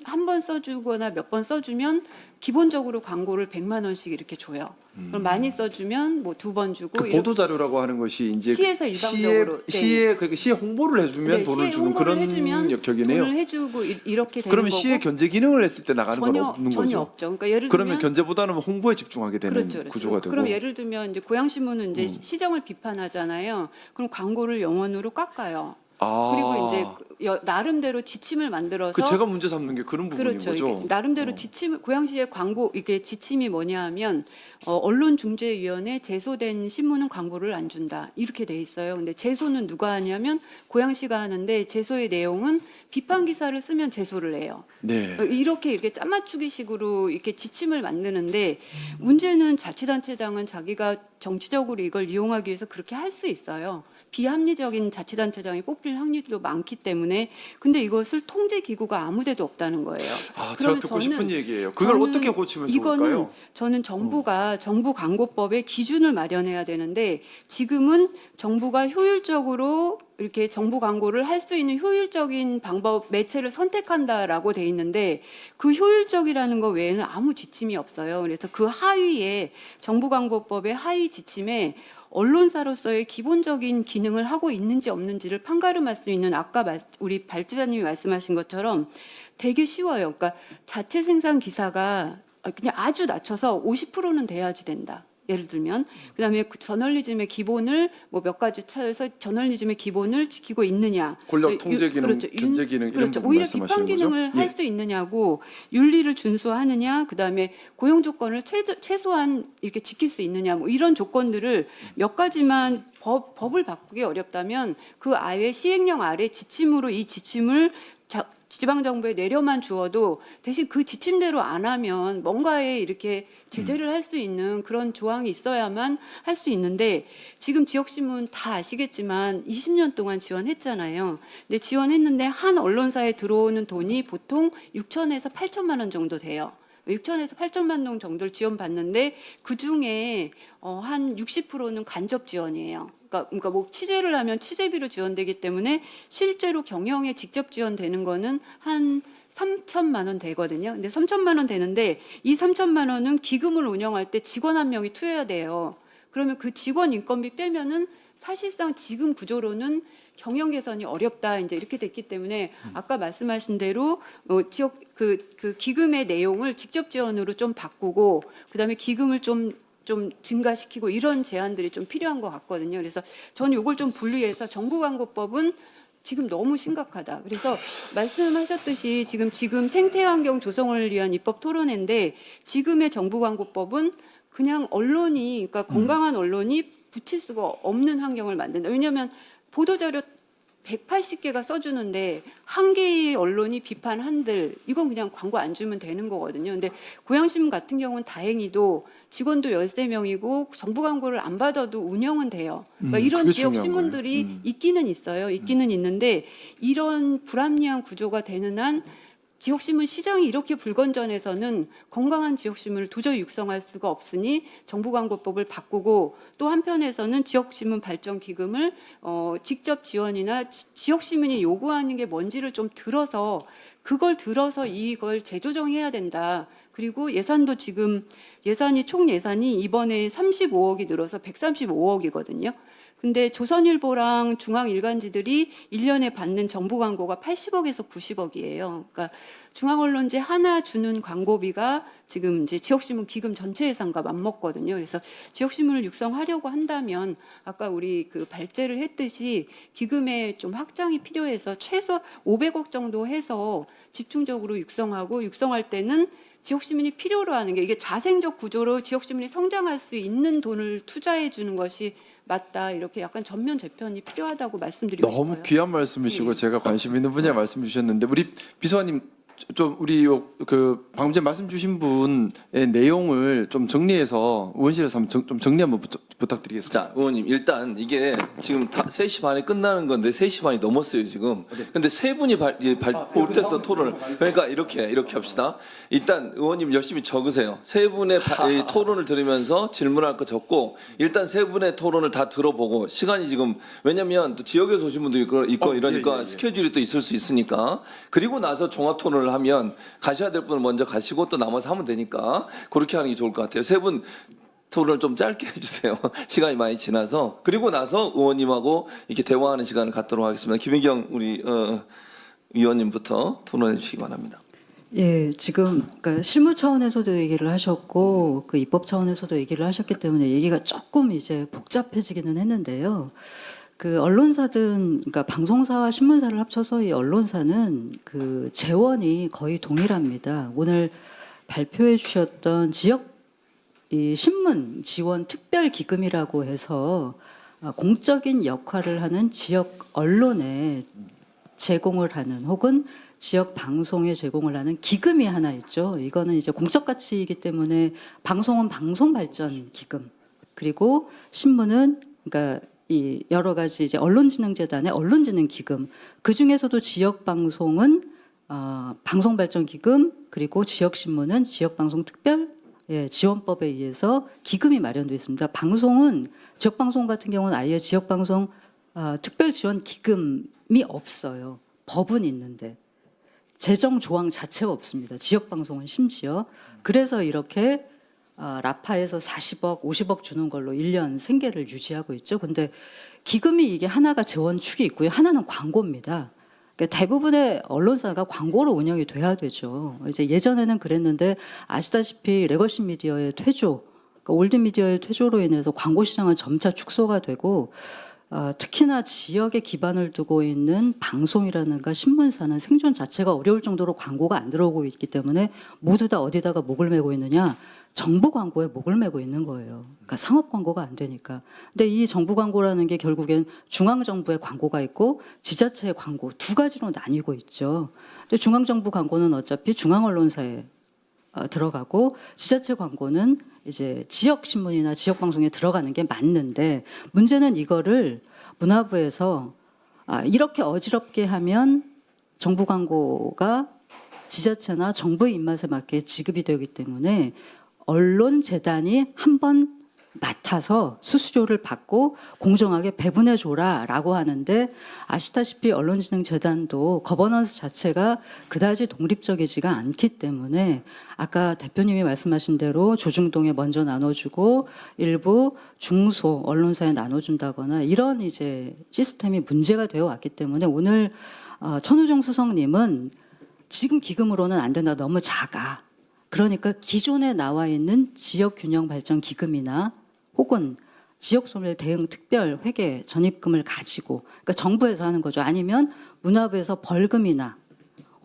Speaker 5: 한 번 써주거나 몇 번 써주면 기본적으로 광고를 100만 원씩 이렇게 줘요. 그럼 많이 써주면 뭐 2번 주고
Speaker 1: 그 보도 자료라고 하는 것이 이제
Speaker 5: 시에서 일방적으로
Speaker 1: 시에 홍보를 해주면
Speaker 5: 네,
Speaker 1: 돈을
Speaker 5: 시에
Speaker 1: 주는
Speaker 5: 홍보를
Speaker 1: 그런
Speaker 5: 해주면
Speaker 1: 격이네요.
Speaker 5: 돈을 해주고 이렇게 되는
Speaker 1: 그러면
Speaker 5: 거고
Speaker 1: 시의 견제 기능을 했을 때 나가는 건 없는
Speaker 5: 전혀
Speaker 1: 거죠.
Speaker 5: 없죠. 그러니까 예를
Speaker 1: 그러면
Speaker 5: 들면
Speaker 1: 견제보다는 홍보에 집중하게 되는
Speaker 5: 그렇죠.
Speaker 1: 구조가 되고.
Speaker 5: 그럼 예를 들면 이제 고양신문은 이제 시정을 비판하잖아요. 그럼 광고를 영원으로 깎아요. 그리고 이제 나름대로 지침을 만들어서
Speaker 1: 그 제가 문제 삼는 게 그런 부분인
Speaker 5: 그렇죠.
Speaker 1: 거죠.
Speaker 5: 이게 나름대로 고양시의 광고 이게 지침이 뭐냐하면 언론중재위원회 제소된 신문은 광고를 안 준다 이렇게 돼 있어요. 근데 제소는 누가 하냐면 고양시가 하는데 제소의 내용은 비판 기사를 쓰면 제소를 해요.
Speaker 1: 네.
Speaker 5: 이렇게 짜맞추기식으로 이렇게 지침을 만드는데 문제는 자치단체장은 자기가 정치적으로 이걸 이용하기 위해서 그렇게 할 수 있어요. 비합리적인 자치단체장이 뽑힐 확률도 많기 때문에 근데 이것을 통제기구가 아무데도 없다는 거예요.
Speaker 1: 제가
Speaker 5: 그러면
Speaker 1: 듣고 싶은
Speaker 5: 저는-
Speaker 1: 얘기예요. 그걸
Speaker 5: 저는
Speaker 1: 어떻게 고치면
Speaker 5: 이거는
Speaker 1: 좋을까요?
Speaker 5: 저는 정부가 정부 광고법의 기준을 마련해야 되는데 지금은 정부가 효율적으로 이렇게 정부 광고를 할 수 있는 효율적인 방법 매체를 선택한다라고 돼 있는데 그 효율적이라는 거 외에는 아무 지침이 없어요. 그래서 그 하위에 정부 광고법의 하위 지침에 언론사로서의 기본적인 기능을 하고 있는지 없는지를 판가름할 수 있는 아까 우리 발주자님이 말씀하신 것처럼 되게 쉬워요. 그러니까 자체 생산 기사가 그냥 아주 낮춰서 50%는 돼야지 된다. 예를 들면 그다음에 저널리즘의 기본을 뭐 몇 가지 찾아서 저널리즘의 기본을 지키고 있느냐
Speaker 1: 권력 통제 기능,
Speaker 5: 그렇죠.
Speaker 1: 견제 기능 이런
Speaker 5: 그렇죠.
Speaker 1: 부분
Speaker 5: 오히려
Speaker 1: 말씀하시는
Speaker 5: 비판
Speaker 1: 거죠?
Speaker 5: 기능을 할 수 있느냐고 윤리를 준수하느냐 그다음에 고용 조건을 최소한 이렇게 지킬 수 있느냐 뭐 이런 조건들을 몇 가지만 법을 바꾸기 어렵다면 그 아예 시행령 아래 지침으로 이 지침을 지방정부에 내려만 주어도 대신 그 지침대로 안 하면 뭔가에 이렇게 제재를 할 수 있는 그런 조항이 있어야만 할 수 있는데 지금 지역신문 다 아시겠지만 20년 동안 지원했잖아요. 근데 지원했는데 한 언론사에 들어오는 돈이 보통 6천에서 8천만 원 정도 돼요. 6천에서 8천만 원 정도를 지원받는데 그중에 한 60%는 간접 지원이에요. 그러니까 뭐 취재를 하면 취재비로 지원되기 때문에 실제로 경영에 직접 지원되는 거는 한 3천만 원 되거든요. 근데 3천만 원 되는데 이 3천만 원은 기금을 운영할 때 직원 한 명이 투여해야 돼요. 그러면 그 직원 인건비 빼면은 사실상 지금 구조로는 경영 개선이 어렵다 이제 이렇게 됐기 때문에 아까 말씀하신 대로 지역 그 기금의 내용을 직접 지원으로 좀 바꾸고 그다음에 기금을 좀 좀 증가시키고 이런 제안들이 좀 필요한 것 같거든요. 그래서 저는 이걸 좀 분리해서 정부광고법은 지금 너무 심각하다. 그래서 말씀하셨듯이 지금 생태환경 조성을 위한 입법 토론회인데 지금의 정부광고법은 그냥 언론이 그러니까 건강한 언론이 붙일 수가 없는 환경을 만든다. 왜냐하면 보도자료 180개가 써주는데 한 개의 언론이 비판한들 이건 그냥 광고 안 주면 되는 거거든요. 근데 고양신문 같은 경우는 다행히도 직원도 13명이고 정부 광고를 안 받아도 운영은 돼요. 그러니까 이런
Speaker 1: 그게
Speaker 5: 지역
Speaker 1: 중요한
Speaker 5: 신문들이
Speaker 1: 거예요.
Speaker 5: 있기는 있어요. 있기는 있는데 이런 불합리한 구조가 되는 한 지역신문 시장이 이렇게 불건전해서는 건강한 지역신문을 도저히 육성할 수가 없으니 정부광고법을 바꾸고 또 한편에서는 지역신문 발전기금을 직접 지원이나 지역신문이 요구하는 게 뭔지를 좀 들어서 그걸 들어서 이걸 재조정해야 된다. 그리고 예산도 지금 총 예산이 이번에 35억이 늘어서 135억이거든요. 근데 조선일보랑 중앙일간지들이 1년에 받는 정부 광고가 80억에서 90억이에요. 그러니까 중앙언론제 하나 주는 광고비가 지금 이제 지역신문 기금 전체 예산과 맞먹거든요. 그래서 지역신문을 육성하려고 한다면 아까 우리 그 발제를 했듯이 기금의 좀 확장이 필요해서 최소 500억 정도 해서 집중적으로 육성하고 육성할 때는 지역시민이 필요로 하는 게 이게 자생적 구조로 지역시민이 성장할 수 있는 돈을 투자해 주는 것이 맞다. 이렇게 약간 전면 재편이 필요하다고 말씀드리고
Speaker 1: 너무
Speaker 5: 싶어요.
Speaker 1: 귀한 말씀이시고
Speaker 5: 예.
Speaker 1: 제가 관심 있는 분야에 말씀 주셨는데 우리 비서관님 좀 우리 그 방금 전에 말씀 주신 분의 내용을 좀 정리해서 의원실에서 한번 좀 정리 한번 부탁드리겠습니다.
Speaker 2: 자, 의원님 일단 이게 지금 3시 반에 끝나는 건데 3시 반이 넘었어요 지금. 근데 세 분이 올 때서 토론을 그러니까 이렇게 합시다. 일단 의원님 열심히 적으세요. 세 분의 이 토론을 들으면서 질문할 거 적고 일단 세 분의 토론을 다 들어보고 시간이 지금 왜냐면 또 지역에서 오신 분도 있고 이러니까 스케줄이 또 있을 수 있으니까 그리고 나서 종합 토론을 하면 가셔야 될 분은 먼저 가시고 또 남아서 하면 되니까 그렇게 하는 게 좋을 것 같아요. 세 분 토론을 좀 짧게 해주세요. 시간이 많이 지나서 그리고 나서 의원님하고 이렇게 대화하는 시간을 갖도록 하겠습니다. 김혜경 우리 위원님부터 토론해 주시기 바랍니다.
Speaker 6: 예, 지금 그러니까 실무 차원에서도 얘기를 하셨고 그 입법 차원에서도 얘기를 하셨기 때문에 얘기가 조금 이제 복잡해지기는 했는데요. 그 언론사든 그러니까 방송사와 신문사를 합쳐서 이 언론사는 그 재원이 거의 동일합니다. 오늘 발표해 주셨던 지역 이 신문 지원 특별 기금이라고 해서 공적인 역할을 하는 지역 언론에 제공을 하는 혹은 지역 방송에 제공을 하는 기금이 하나 있죠. 이거는 이제 공적 가치이기 때문에 방송은 방송 발전 기금 그리고 신문은 그러니까 이 여러 가지 이제 언론진흥재단의 언론진흥 기금 그 중에서도 지역 방송은 방송 발전 기금 그리고 지역 신문은 지역 방송 특별 지원법에 의해서 기금이 마련되어 있습니다. 방송은 지역 방송 같은 경우는 아예 지역 방송 특별 지원 기금이 없어요. 법은 있는데 재정 조항 자체가 없습니다. 지역 방송은 심지어 그래서 이렇게 라파에서 40억, 50억 주는 걸로 1년 생계를 유지하고 있죠. 근데 기금이 이게 하나가 재원축이 있고요. 하나는 광고입니다. 그러니까 대부분의 언론사가 광고로 운영이 돼야 되죠. 이제 예전에는 그랬는데 아시다시피 레거시 미디어의 퇴조, 그러니까 올드 미디어의 퇴조로 인해서 광고 시장은 점차 축소가 되고 특히나 지역에 기반을 두고 있는 방송이라든가 신문사는 생존 자체가 어려울 정도로 광고가 안 들어오고 있기 때문에 모두 다 어디다가 목을 메고 있느냐? 정부 광고에 목을 메고 있는 거예요. 그러니까 상업 광고가 안 되니까. 근데 이 정부 광고라는 게 결국엔 중앙정부의 광고가 있고 지자체의 광고 두 가지로 나뉘고 있죠. 근데 중앙정부 광고는 어차피 중앙언론사에 들어가고 지자체 광고는 이제 지역 신문이나 지역 방송에 들어가는 게 맞는데 문제는 이거를 문화부에서 이렇게 어지럽게 하면 정부 광고가 지자체나 정부의 입맛에 맞게 지급이 되기 때문에 언론재단이 한번 맡아서 수수료를 받고 공정하게 배분해 줘라라고 하는데 아시다시피 언론진흥재단도 거버넌스 자체가 그다지 독립적이지가 않기 때문에 아까 대표님이 말씀하신 대로 조중동에 먼저 나눠주고 일부 중소 언론사에 나눠준다거나 이런 이제 시스템이 문제가 되어 왔기 때문에 오늘 천우정 수석님은 지금 기금으로는 안 된다 너무 작아. 그러니까 기존에 나와 있는 지역균형발전기금이나 혹은 지역소멸 대응 특별 회계 전입금을 가지고, 그러니까 정부에서 하는 거죠. 아니면 문화부에서 벌금이나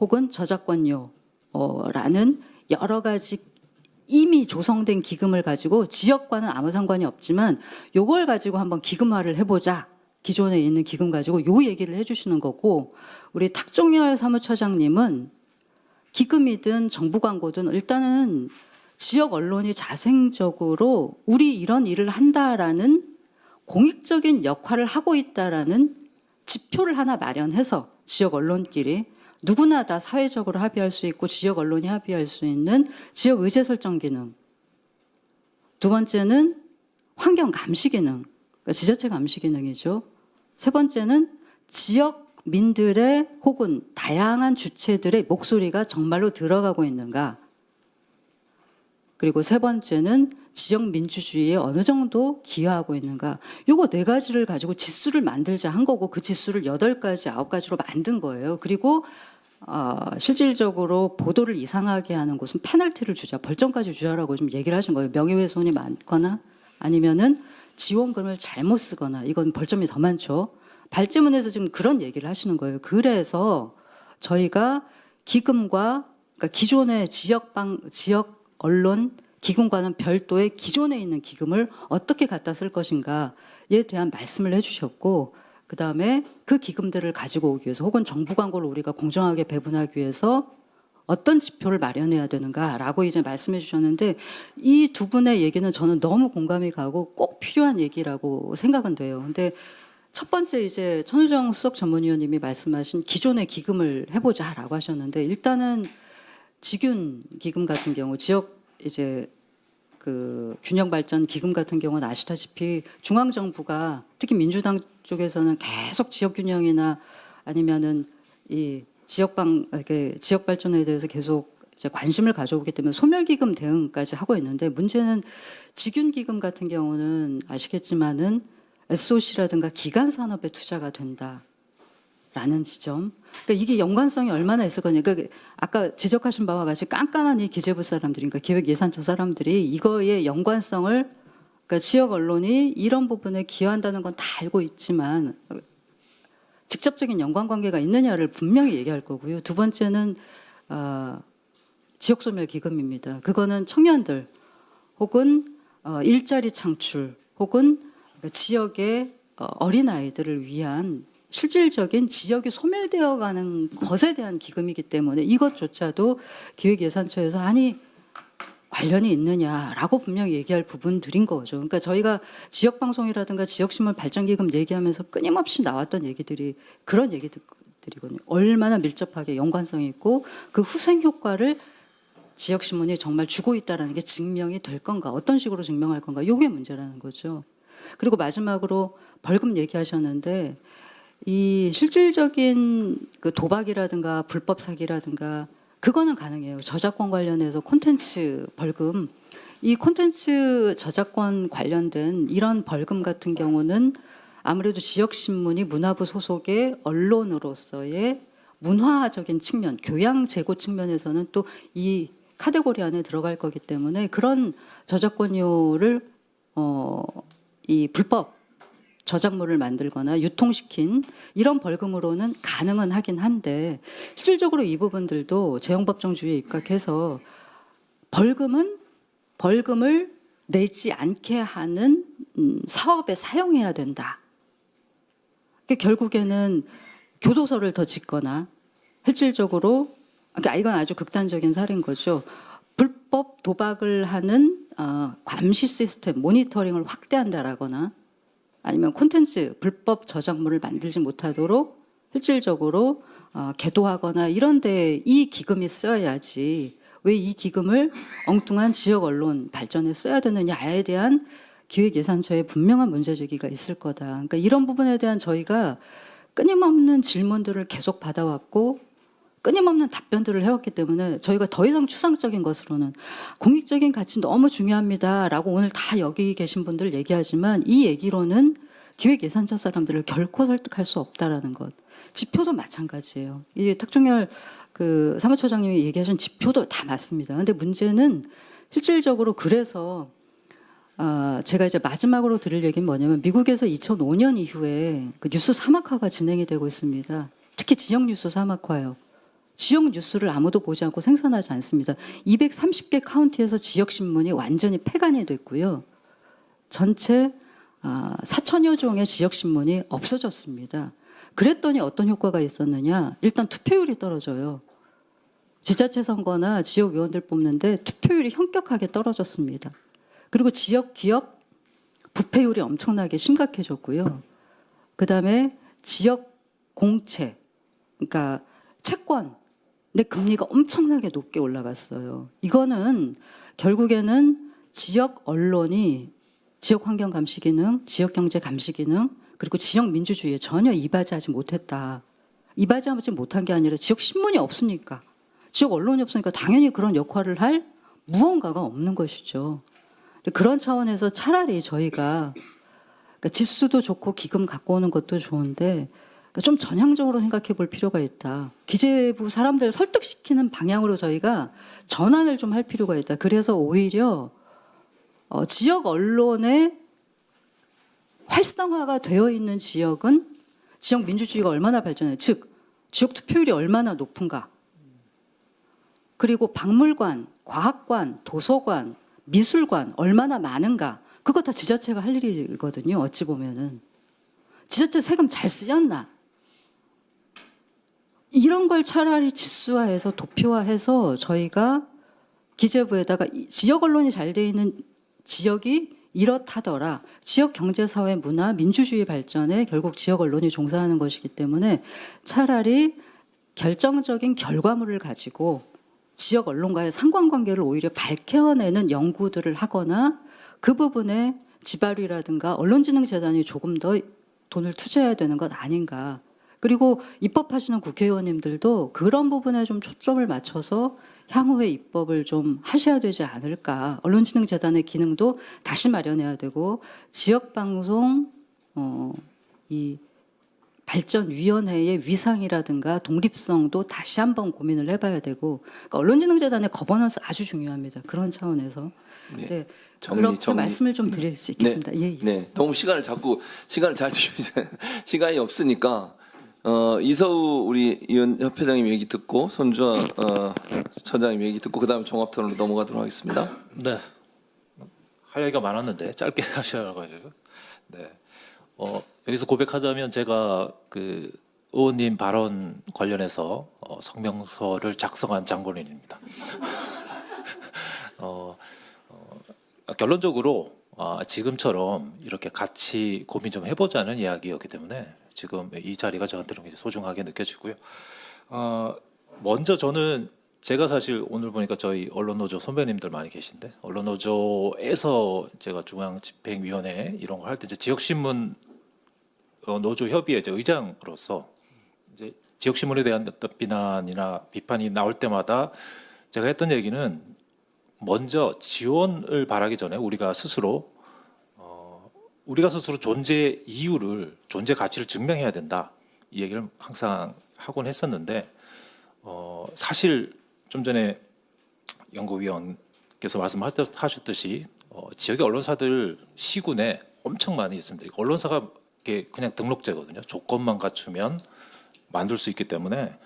Speaker 6: 혹은 저작권료라는 여러 가지 이미 조성된 기금을 가지고 지역과는 아무 상관이 없지만 요걸 가지고 한번 기금화를 해보자. 기존에 있는 기금 가지고 요 얘기를 해주시는 거고, 우리 탁종열 사무처장님은 기금이든 정부 광고든 일단은 지역 언론이 자생적으로 우리 이런 일을 한다라는 공익적인 역할을 하고 있다라는 지표를 하나 마련해서 지역 언론끼리 누구나 다 사회적으로 합의할 수 있고 지역 언론이 합의할 수 있는 지역 의제 설정 기능. 두 번째는 환경 감시 기능, 그러니까 지자체 감시 기능이죠. 세 번째는 지역민들의 혹은 다양한 주체들의 목소리가 정말로 들어가고 있는가. 그리고 세 번째는 지역 민주주의에 어느 정도 기여하고 있는가. 요거 네 가지를 가지고 지수를 만들자 한 거고 그 지수를 8가지, 9가지로 만든 거예요. 그리고 실질적으로 보도를 이상하게 하는 곳은 페널티를 주자, 벌점까지 주자라고 좀 얘기를 하신 거예요. 명예훼손이 많거나 아니면은 지원금을 잘못 쓰거나 이건 벌점이 더 많죠. 발제문에서 지금 그런 얘기를 하시는 거예요. 그래서 저희가 기금과 그러니까 기존의 지역 언론 기금과는 별도의 기존에 있는 기금을 어떻게 갖다 쓸 것인가에 대한 말씀을 해주셨고, 그 다음에 그 기금들을 가지고 오기 위해서 혹은 정부 광고를 우리가 공정하게 배분하기 위해서 어떤 지표를 마련해야 되는가라고 이제 말씀해 주셨는데, 이 두 분의 얘기는 저는 너무 공감이 가고 꼭 필요한 얘기라고 생각은 돼요. 근데 첫 번째 이제 천우정 수석 전문위원님이 말씀하신 기존의 기금을 해보자라고 하셨는데, 일단은 직윤 기금 같은 경우 지역 이제 그 균형 발전 기금 같은 경우는 아시다시피 중앙 정부가 특히 민주당 쪽에서는 계속 지역 균형이나 아니면은 이 지역 발전에 대해서 계속 이제 관심을 가져오기 때문에 소멸기금 대응까지 하고 있는데, 문제는 직윤 기금 같은 경우는 아시겠지만은 SOC라든가 기간 산업에 투자가 된다라는 지점. 그러니까 이게 연관성이 얼마나 있을 거냐. 그러니까 아까 지적하신 바와 같이 깐깐한 이 기재부 사람들이, 그러니까 기획예산처 사람들이 이거의 연관성을, 그러니까 지역 언론이 이런 부분에 기여한다는 건 다 알고 있지만 직접적인 연관관계가 있느냐를 분명히 얘기할 거고요. 두 번째는 지역소멸 기금입니다. 그거는 청년들 혹은 일자리 창출 혹은 지역의 어린아이들을 위한 실질적인 지역이 소멸되어가는 것에 대한 기금이기 때문에 이것조차도 기획예산처에서 아니 관련이 있느냐라고 분명히 얘기할 부분들인 거죠. 그러니까 저희가 지역방송이라든가 지역신문 발전기금 얘기하면서 끊임없이 나왔던 얘기들이 그런 얘기들이거든요. 얼마나 밀접하게 연관성이 있고 그 후생 효과를 지역신문이 정말 주고 있다는 게 증명이 될 건가, 어떤 식으로 증명할 건가, 이게 문제라는 거죠. 그리고 마지막으로 벌금 얘기하셨는데, 이 실질적인 그 도박이라든가 불법 사기라든가 그거는 가능해요. 저작권 관련해서 콘텐츠 벌금, 이 콘텐츠 저작권 관련된 이런 벌금 같은 경우는 아무래도 지역신문이 문화부 소속의 언론으로서의 문화적인 측면, 교양 제고 측면에서는 또 이 카테고리 안에 들어갈 거기 때문에 그런 저작권료를 이 불법 저작물을 만들거나 유통시킨 이런 벌금으로는 가능은 하긴 한데, 실질적으로 이 부분들도 재형법정주의에 입각해서 벌금을 내지 않게 하는 사업에 사용해야 된다. 그러니까 결국에는 교도소를 더 짓거나 실질적으로, 그러니까 이건 아주 극단적인 사례인 거죠. 불법 도박을 하는 감시 시스템, 모니터링을 확대한다라거나 아니면 콘텐츠, 불법 저작물을 만들지 못하도록 실질적으로 계도하거나 이런 데 이 기금이 쓰여야지, 왜 이 기금을 엉뚱한 지역 언론 발전에 써야 되느냐에 대한 기획예산처에 분명한 문제제기가 있을 거다. 그러니까 이런 부분에 대한 저희가 끊임없는 질문들을 계속 받아왔고 끊임없는 답변들을 해왔기 때문에 저희가 더 이상 추상적인 것으로는 공익적인 가치 너무 중요합니다라고 오늘 다 여기 계신 분들 얘기하지만 이 얘기로는 기획예산처 사람들을 결코 설득할 수 없다라는 것. 지표도 마찬가지예요. 이 탁종열 그 사무처장님이 얘기하신 지표도 다 맞습니다. 근데 문제는 실질적으로 그래서 제가 이제 마지막으로 드릴 얘기는 뭐냐면 미국에서 2005년 이후에 그 뉴스 사막화가 진행이 되고 있습니다. 특히 지역 뉴스 사막화요. 지역 뉴스를 아무도 보지 않고 생산하지 않습니다. 230개 카운티에서 지역 신문이 완전히 폐간이 됐고요. 전체 4천여 종의 지역 신문이 없어졌습니다. 그랬더니 어떤 효과가 있었느냐? 일단 투표율이 떨어져요. 지자체 선거나 지역 의원들 뽑는데 투표율이 현격하게 떨어졌습니다. 그리고 지역 기업 부패율이 엄청나게 심각해졌고요. 그다음에 지역 공채, 그러니까 채권의 금리가 엄청나게 높게 올라갔어요. 이거는 결국에는 지역 언론이 지역 환경 감시 기능, 지역 경제 감시 기능, 그리고 지역 민주주의에 전혀 이바지하지 못했다. 이바지하지 못한 게 아니라 지역 신문이 없으니까, 지역 언론이 없으니까 당연히 그런 역할을 할 무언가가 없는 것이죠. 그런 차원에서 차라리 저희가 그러니까 지수도 좋고 기금 갖고 오는 것도 좋은데 좀 전향적으로 생각해 볼 필요가 있다. 기재부 사람들 설득시키는 방향으로 저희가 전환을 좀 할 필요가 있다. 그래서 오히려 지역 언론의 활성화가 되어 있는 지역은 지역 민주주의가 얼마나 발전해, 즉 지역 투표율이 얼마나 높은가. 그리고 박물관, 과학관, 도서관, 미술관 얼마나 많은가. 그거 다 지자체가 할 일이거든요. 어찌 보면은 지자체 세금 잘 쓰였나. 이런 걸 차라리 지수화해서 도표화해서 저희가 기재부에다가 지역 언론이 잘 돼 있는 지역이 이렇다더라. 지역 경제, 사회, 문화, 민주주의 발전에 결국 지역 언론이 종사하는 것이기 때문에 차라리 결정적인 결과물을 가지고 지역 언론과의 상관관계를 오히려 밝혀내는 연구들을 하거나 그 부분에 지발위라든가 언론진흥재단이 조금 더 돈을 투자해야 되는 것 아닌가. 그리고 입법하시는 국회의원님들도 그런 부분에 좀 초점을 맞춰서 향후에 입법을 좀 하셔야 되지 않을까. 언론진흥재단의 기능도 다시 마련해야 되고 지역방송 이 발전위원회의 위상이라든가 독립성도 다시 한번 고민을 해봐야 되고 그러니까 언론진흥재단의 거버넌스 아주 중요합니다. 그런 차원에서 네, 그렇게 말씀을 좀 드릴 수 있겠습니다.
Speaker 2: 네,
Speaker 6: 예, 예.
Speaker 2: 네. 너무 시간을 잘 주시면 시간이 없으니까 이서우 우리 의원 협회장님 얘기 듣고 손주아 처장님 얘기 듣고 그다음에 종합토론으로 넘어가도록 하겠습니다.
Speaker 7: 네. 할 얘기가 많았는데 짧게 하셔라고 가지고. 네. 여기서 고백하자면 제가 그 의원님 발언 관련해서 성명서를 작성한 장본인입니다. 결론적으로 지금처럼 이렇게 같이 고민 좀 해보자는 이야기였기 때문에 지금 이 자리가 저한테는 굉장히 소중하게 느껴지고요. 먼저 저는 제가 사실 오늘 보니까 저희 언론노조 선배님들 많이 계신데 언론노조에서 제가 중앙집행위원회 이런 걸 할 때 이제 지역신문 노조 협의회 이제 의장으로서 이제 지역신문에 대한 어떤 비난이나 비판이 나올 때마다 제가 했던 얘기는 먼저 지원을 바라기 전에 우리가 스스로 존재 이유를 존재 가치를 증명해야 된다 이 얘기를 항상 하곤 했었는데 사실 좀 전에 연구위원께서 말씀하셨듯이 지역의 언론사들 시군에 엄청 많이 있습니다. 언론사가 그냥 등록제거든요. 조건만 갖추면 만들 수 있기 때문에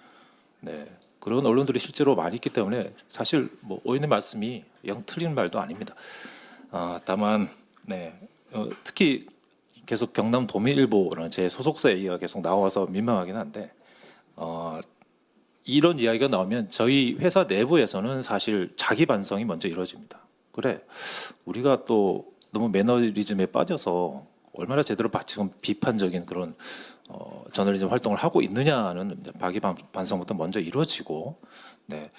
Speaker 7: 네, 그런 언론들이 실제로 많이 있기 때문에 사실 뭐 의원님 말씀이 영 틀린 말도 아닙니다. 다만 네, 특히 계속 경남 도민일보라는 제 소속사 얘기가 계속 나와서 민망하긴 한데 이런 이야기가 나오면 저희 회사 내부에서는 사실 자기 반성이 먼저 이루어집니다. 그래 우리가 또 너무 매너리즘에 빠져서 얼마나 제대로 지금 비판적인 그런 저널리즘 활동을 하고 있느냐는 자기 반성부터 먼저 이루어지고 네.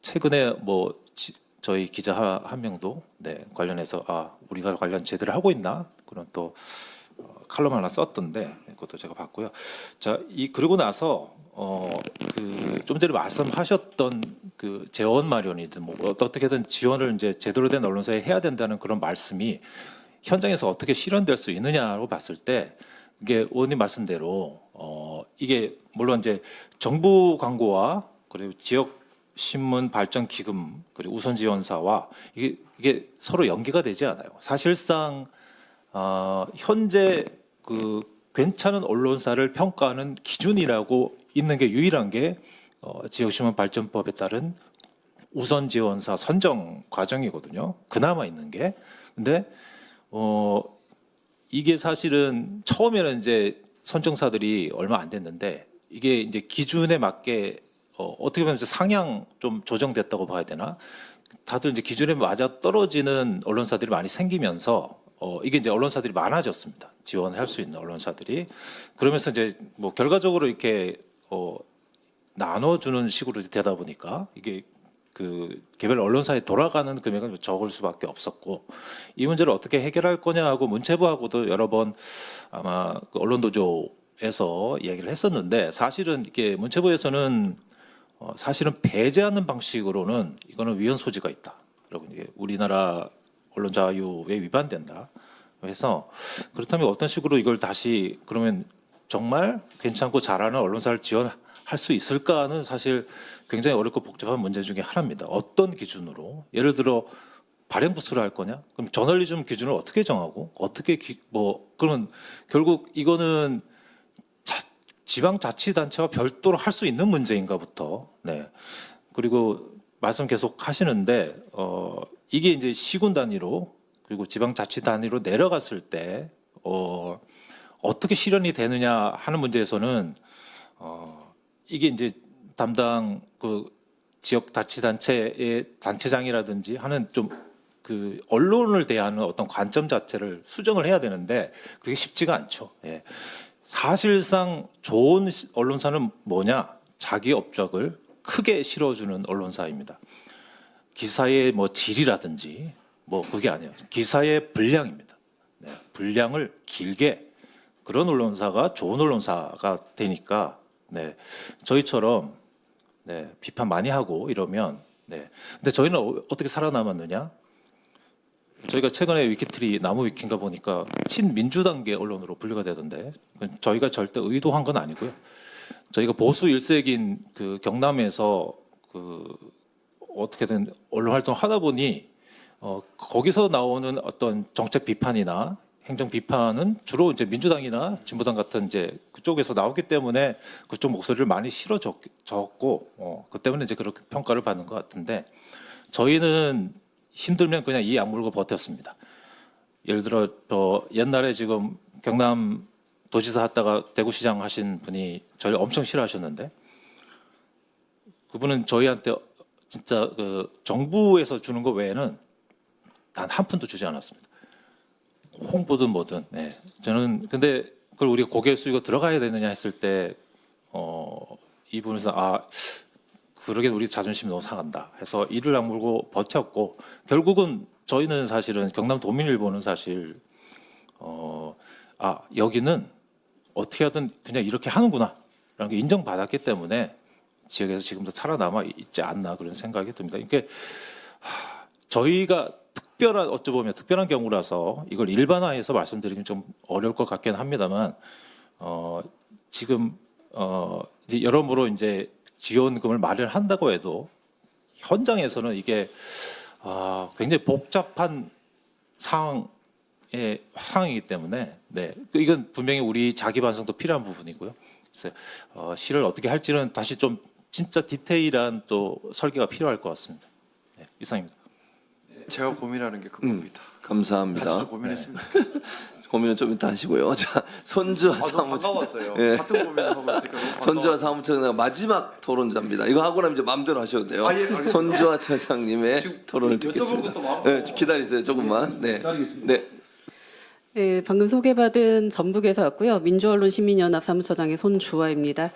Speaker 7: 최근에 뭐 저희 기자 한 명도 네, 관련해서 우리가 관련 제대로 하고 있나 그런 또 칼럼 하나 썼던데 그것도 제가 봤고요. 자, 그러고 나서 그 좀 전에 말씀하셨던 그 재원 마련이든 뭐 어떻게든 지원을 이제 제대로 된 언론사에 해야 된다는 그런 말씀이 현장에서 어떻게 실현될 수 있느냐로 봤을 때 이게 의원님 말씀대로 이게 물론 이제 정부 광고와 그리고 지역 신문 발전 기금 그리고 우선 지원사와 이게 서로 연계가 되지 않아요. 사실상 현재 그 괜찮은 언론사를 평가하는 기준이라고 있는 게 유일한 게 지역신문 발전법에 따른 우선 지원사 선정 과정이거든요. 그나마 있는 게. 근데 이게 사실은 처음에는 이제 선정사들이 얼마 안 됐는데 이게 이제 기준에 맞게 어떻게 보면 이제 상향 좀 조정됐다고 봐야 되나? 다들 이제 기준에 맞아 떨어지는 언론사들이 많이 생기면서 이게 이제 언론사들이 많아졌습니다. 지원할 수 있는 언론사들이. 그러면서 이제 뭐 결과적으로 이렇게 나눠주는 식으로 되다 보니까 이게 그 개별 언론사에 돌아가는 금액은 적을 수밖에 없었고 이 문제를 어떻게 해결할 거냐 하고 문체부하고도 여러 번 아마 그 언론노조에서 얘기를 했었는데 사실은 이게 문체부에서는 사실은 배제하는 방식으로는 이거는 위헌 소지가 있다. 여러분 이게 우리나라 언론 자유에 위반된다. 그래서 그렇다면 어떤 식으로 이걸 다시 그러면 정말 괜찮고 잘하는 언론사를 지원할 수 있을까는 사실 굉장히 어렵고 복잡한 문제 중에 하나입니다. 어떤 기준으로 예를 들어 발행 부수를 할 거냐? 그럼 저널리즘 기준을 어떻게 정하고 어떻게 그러면 결국 이거는 지방자치단체와 별도로 할 수 있는 문제인가부터 네 그리고 말씀 계속 하시는데 이게 이제 시군 단위로 그리고 지방자치 단위로 내려갔을 때 어떻게 실현이 되느냐 하는 문제에서는 이게 이제 담당 그 지역자치단체의 단체장이라든지 하는 좀 그 언론을 대하는 어떤 관점 자체를 수정을 해야 되는데 그게 쉽지가 않죠. 예. 사실상 좋은 언론사는 뭐냐? 자기 업적을 크게 실어주는 언론사입니다. 기사의 뭐 질이라든지 뭐 그게 아니에요. 기사의 분량입니다. 네. 분량을 길게 그런 언론사가 좋은 언론사가 되니까 네. 저희처럼 네. 비판 많이 하고 이러면 네. 근데 저희는 어떻게 살아남았느냐? 저희가 최근에 위키트리 나무 위키인가 보니까 친민주당계 언론으로 분류가 되던데 저희가 절대 의도한 건 아니고요. 저희가 보수 일색인 그 경남에서 그 어떻게든 언론 활동을 하다 보니 거기서 나오는 어떤 정책 비판이나 행정 비판은 주로 이제 민주당이나 진보당 같은 이제 그쪽에서 나오기 때문에 그쪽 목소리를 많이 실어줬고 그 때문에 이제 그렇게 평가를 받는 것 같은데 저희는 힘들면 그냥 이 악물고 버텼습니다. 예를 들어 옛날에 지금 경남 도지사 하다가 대구시장 하신 분이 저를 엄청 싫어하셨는데 그분은 저희한테 진짜 그 정부에서 주는 거 외에는 단 한 푼도 주지 않았습니다. 홍보든 뭐든. 네. 저는 근데 그걸 우리가 고개 숙이고 들어가야 되느냐 했을 때 이분에서 그러게 우리 자존심이 너무 상한다 해서 이를 악물고 버텼고 결국은 저희는 사실은 경남 도민일보는 사실 여기는 어떻게 하든 그냥 이렇게 하는구나 라는 게 인정받았기 때문에 지역에서 지금도 살아남아 있지 않나 그런 생각이 듭니다. 그러니까 저희가 어찌 보면 특별한 경우라서 이걸 일반화해서 말씀드리긴 좀 어려울 것 같긴 합니다만 지금 이제 여러모로 이제 지원금을 마련한다고 해도 현장에서는 이게 굉장히 복잡한 상황이기 때문에 네 이건 분명히 우리 자기 반성도 필요한 부분이고요. 그래서 시를 어떻게 할지는 다시 좀 진짜 디테일한 또 설계가 필요할 것 같습니다. 네, 이상입니다.
Speaker 1: 제가 고민하는 게 그겁니다.
Speaker 2: 감사합니다.
Speaker 1: 같이 좀 고민했습니다.
Speaker 2: 고민은 좀 이따 하시고요. 자, 손주아
Speaker 1: 너무
Speaker 2: 사무처장.
Speaker 1: 반가웠어요.
Speaker 2: 예.
Speaker 1: 같은 고민을 하고 있으니까 너무
Speaker 2: 손주아
Speaker 1: 반가웠어요.
Speaker 2: 사무처장 마지막 토론자입니다. 이거 하고 나면 이제 마음대로 하셔도 돼요.
Speaker 1: 예, 알겠습니다.
Speaker 2: 손주아 차장님의
Speaker 1: 지금
Speaker 2: 토론을
Speaker 1: 여쭤볼
Speaker 2: 듣겠습니다.
Speaker 1: 것도 많고.
Speaker 2: 네, 기다리세요. 조금만. 네. 네.
Speaker 8: 네, 방금 소개받은 전북에서 왔고요. 민주언론 시민연합 사무처장의 손주아입니다.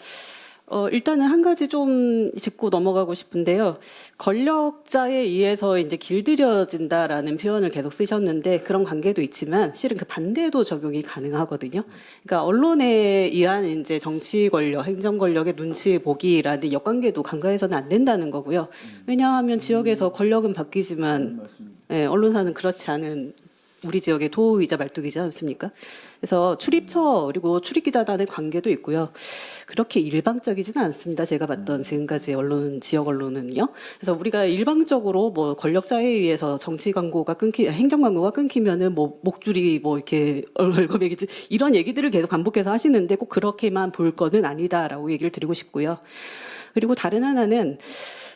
Speaker 8: 일단은 한 가지 좀 짚고 넘어가고 싶은데요. 권력자에 의해서 이제 길들여진다라는 표현을 계속 쓰셨는데 그런 관계도 있지만 실은 그 반대도 적용이 가능하거든요. 그러니까 언론에 의한 이제 정치 권력, 행정 권력의 눈치 보기라는 역관계도 간과해서는 안 된다는 거고요. 왜냐하면 지역에서 권력은 바뀌지만 언론사는 그렇지 않은 우리 지역의 도의자 말뚝이지 않습니까? 그래서 출입처 그리고 출입기자단의 관계도 있고요. 그렇게 일방적이지는 않습니다. 제가 봤던 지금까지 지역 언론은요. 그래서 우리가 일방적으로 뭐 권력자에 의해서 행정 광고가 끊기면은 뭐 목줄이 뭐 이렇게 얼거매기지 이런 얘기들을 계속 반복해서 하시는데 꼭 그렇게만 볼 거는 아니다라고 얘기를 드리고 싶고요. 그리고 다른 하나는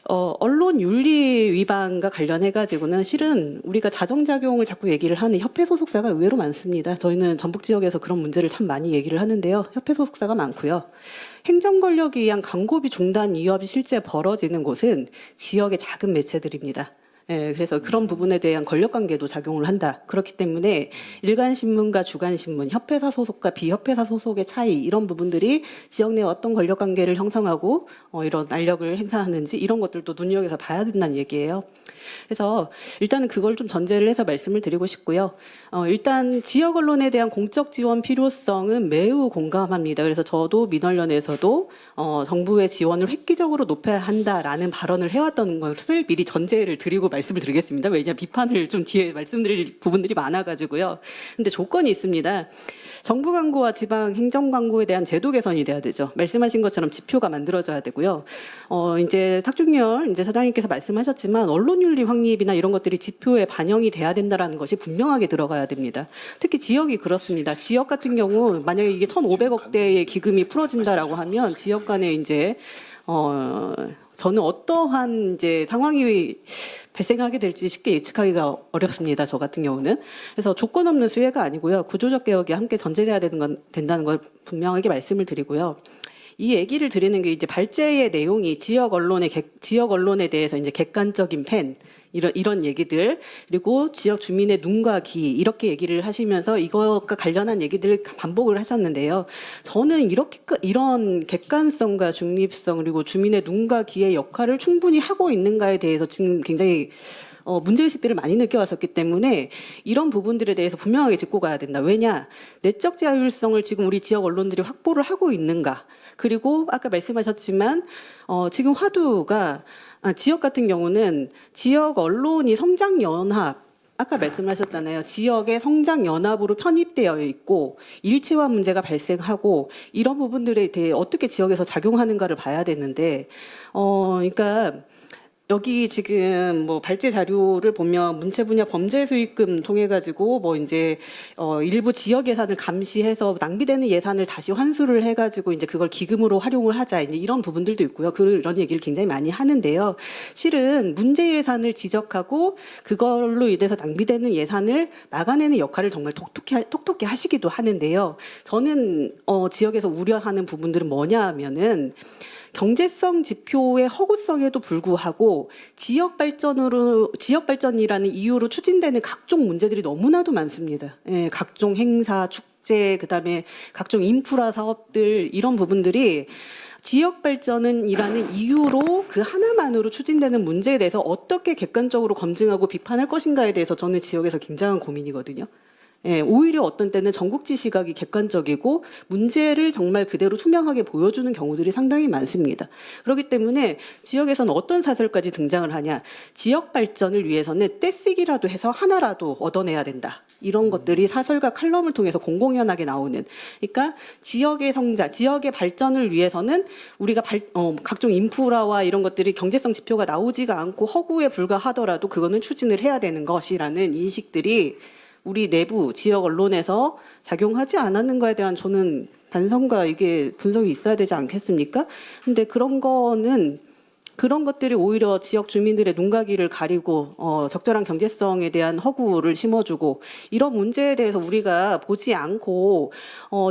Speaker 8: 언론 윤리 위반과 관련해 가지고는 실은 우리가 자정작용을 자꾸 얘기를 하는 협회 소속사가 의외로 많습니다. 저희는 전북 지역에서 그런 문제를 참 많이 얘기를 하는데요. 협회 소속사가 많고요. 행정 권력에 의한 광고비 중단 위협이 실제 벌어지는 곳은 지역의 작은 매체들입니다. 예, 그래서 그런 부분에 대한 권력 관계도 작용을 한다. 그렇기 때문에 일간 신문과 주간 신문, 협회사 소속과 비협회사 소속의 차이 이런 부분들이 지역 내 어떤 권력 관계를 형성하고 이런 알력을 행사하는지 이런 것들도 눈여겨서 봐야 된다는 얘기예요. 그래서 일단은 그걸 좀 전제를 해서 말씀을 드리고 싶고요. 일단 지역 언론에 대한 공적 지원 필요성은 매우 공감합니다. 그래서 저도 민원련에서도 정부의 지원을 획기적으로 높여야 한다라는 발언을 해왔던 것을 미리 전제를 드리고 말씀을 드리겠습니다. 왜냐 비판을 좀 뒤에 말씀드릴 부분들이 많아가지고요. 근데 조건이 있습니다. 정부 광고와 지방 행정 광고에 대한 제도 개선이 돼야 되죠. 말씀하신 것처럼 지표가 만들어져야 되고요. 이제 탁준열 이제 사장님께서 말씀하셨지만 언론윤리 확립이나 이런 것들이 지표에 반영이 돼야 된다라는 것이 분명하게 들어가야 됩니다. 특히 지역이 그렇습니다. 지역 같은 경우 만약에 이게 1,500억대의 기금이 풀어진다라고 하면 지역 간에 이제 저는 어떠한 이제 상황이 발생하게 될지 쉽게 예측하기가 어렵습니다. 저 같은 경우는. 그래서 조건 없는 수혜가 아니고요. 구조적 개혁이 함께 전제돼야 된다는 걸 분명하게 말씀을 드리고요. 이 얘기를 드리는 게 이제 발제의 내용이 지역 언론에 대해서 이제 객관적인 팬 이런 얘기들 그리고 지역 주민의 눈과 귀 이렇게 얘기를 하시면서 이것과 관련한 얘기들을 반복을 하셨는데요. 저는 이런 객관성과 중립성 그리고 주민의 눈과 귀의 역할을 충분히 하고 있는가에 대해서 지금 굉장히 문제의식들을 많이 느껴왔었기 때문에 이런 부분들에 대해서 분명하게 짚고 가야 된다. 왜냐? 내적 자율성을 지금 우리 지역 언론들이 확보를 하고 있는가? 그리고 아까 말씀하셨지만 지금 화두가 지역 같은 경우는 지역 언론이 성장연합 아까 말씀하셨잖아요. 지역의 성장연합으로 편입되어 있고 일치화 문제가 발생하고 이런 부분들에 대해 어떻게 지역에서 작용하는가를 봐야 되는데 그러니까 여기 지금 뭐 발제 자료를 보면 문체 분야 범죄 수익금 통해 가지고 뭐 이제 일부 지역 예산을 감시해서 낭비되는 예산을 다시 환수를 해 가지고 이제 그걸 기금으로 활용을 하자 이제 이런 부분들도 있고요. 그런 얘기를 굉장히 많이 하는데요. 실은 문제 예산을 지적하고 그걸로 인해서 낭비되는 예산을 막아내는 역할을 정말 톡톡히 하시기도 하는데요. 저는 지역에서 우려하는 부분들은 뭐냐 하면은 경제성 지표의 허구성에도 불구하고 지역 발전이라는 이유로 추진되는 각종 문제들이 너무나도 많습니다. 예, 각종 행사, 축제, 그다음에 각종 인프라 사업들 이런 부분들이 지역 발전이라는 이유로 그 하나만으로 추진되는 문제에 대해서 어떻게 객관적으로 검증하고 비판할 것인가에 대해서 저는 지역에서 굉장한 고민이거든요. 예, 오히려 어떤 때는 전국지 시각이 객관적이고 문제를 정말 그대로 투명하게 보여주는 경우들이 상당히 많습니다. 그렇기 때문에 지역에서는 어떤 사설까지 등장을 하냐. 지역 발전을 위해서는 떼쓰기라도 해서 하나라도 얻어내야 된다. 이런 것들이 사설과 칼럼을 통해서 공공연하게 나오는. 그러니까 지역의 성장, 지역의 발전을 위해서는 우리가 각종 인프라와 이런 것들이 경제성 지표가 나오지가 않고 허구에 불과하더라도 그거는 추진을 해야 되는 것이라는 인식들이 우리 내부 지역 언론에서 작용하지 않았는가에 대한 저는 반성과 이게 분석이 있어야 되지 않겠습니까? 근데 그런 것들이 오히려 지역 주민들의 눈과 귀를 가리고 적절한 경제성에 대한 허구를 심어주고 이런 문제에 대해서 우리가 보지 않고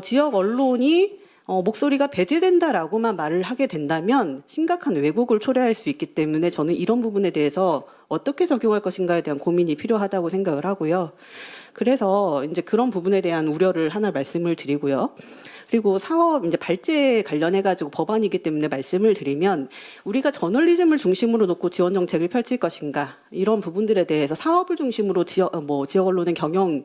Speaker 8: 지역 언론이 목소리가 배제된다라고만 말을 하게 된다면 심각한 왜곡을 초래할 수 있기 때문에 저는 이런 부분에 대해서 어떻게 적용할 것인가에 대한 고민이 필요하다고 생각을 하고요. 그래서 이제 그런 부분에 대한 우려를 하나 말씀을 드리고요. 그리고 사업 이제 발제 관련해 가지고 법안이기 때문에 말씀을 드리면 우리가 저널리즘을 중심으로 놓고 지원 정책을 펼칠 것인가 이런 부분들에 대해서 사업을 중심으로 지역 언론의 경영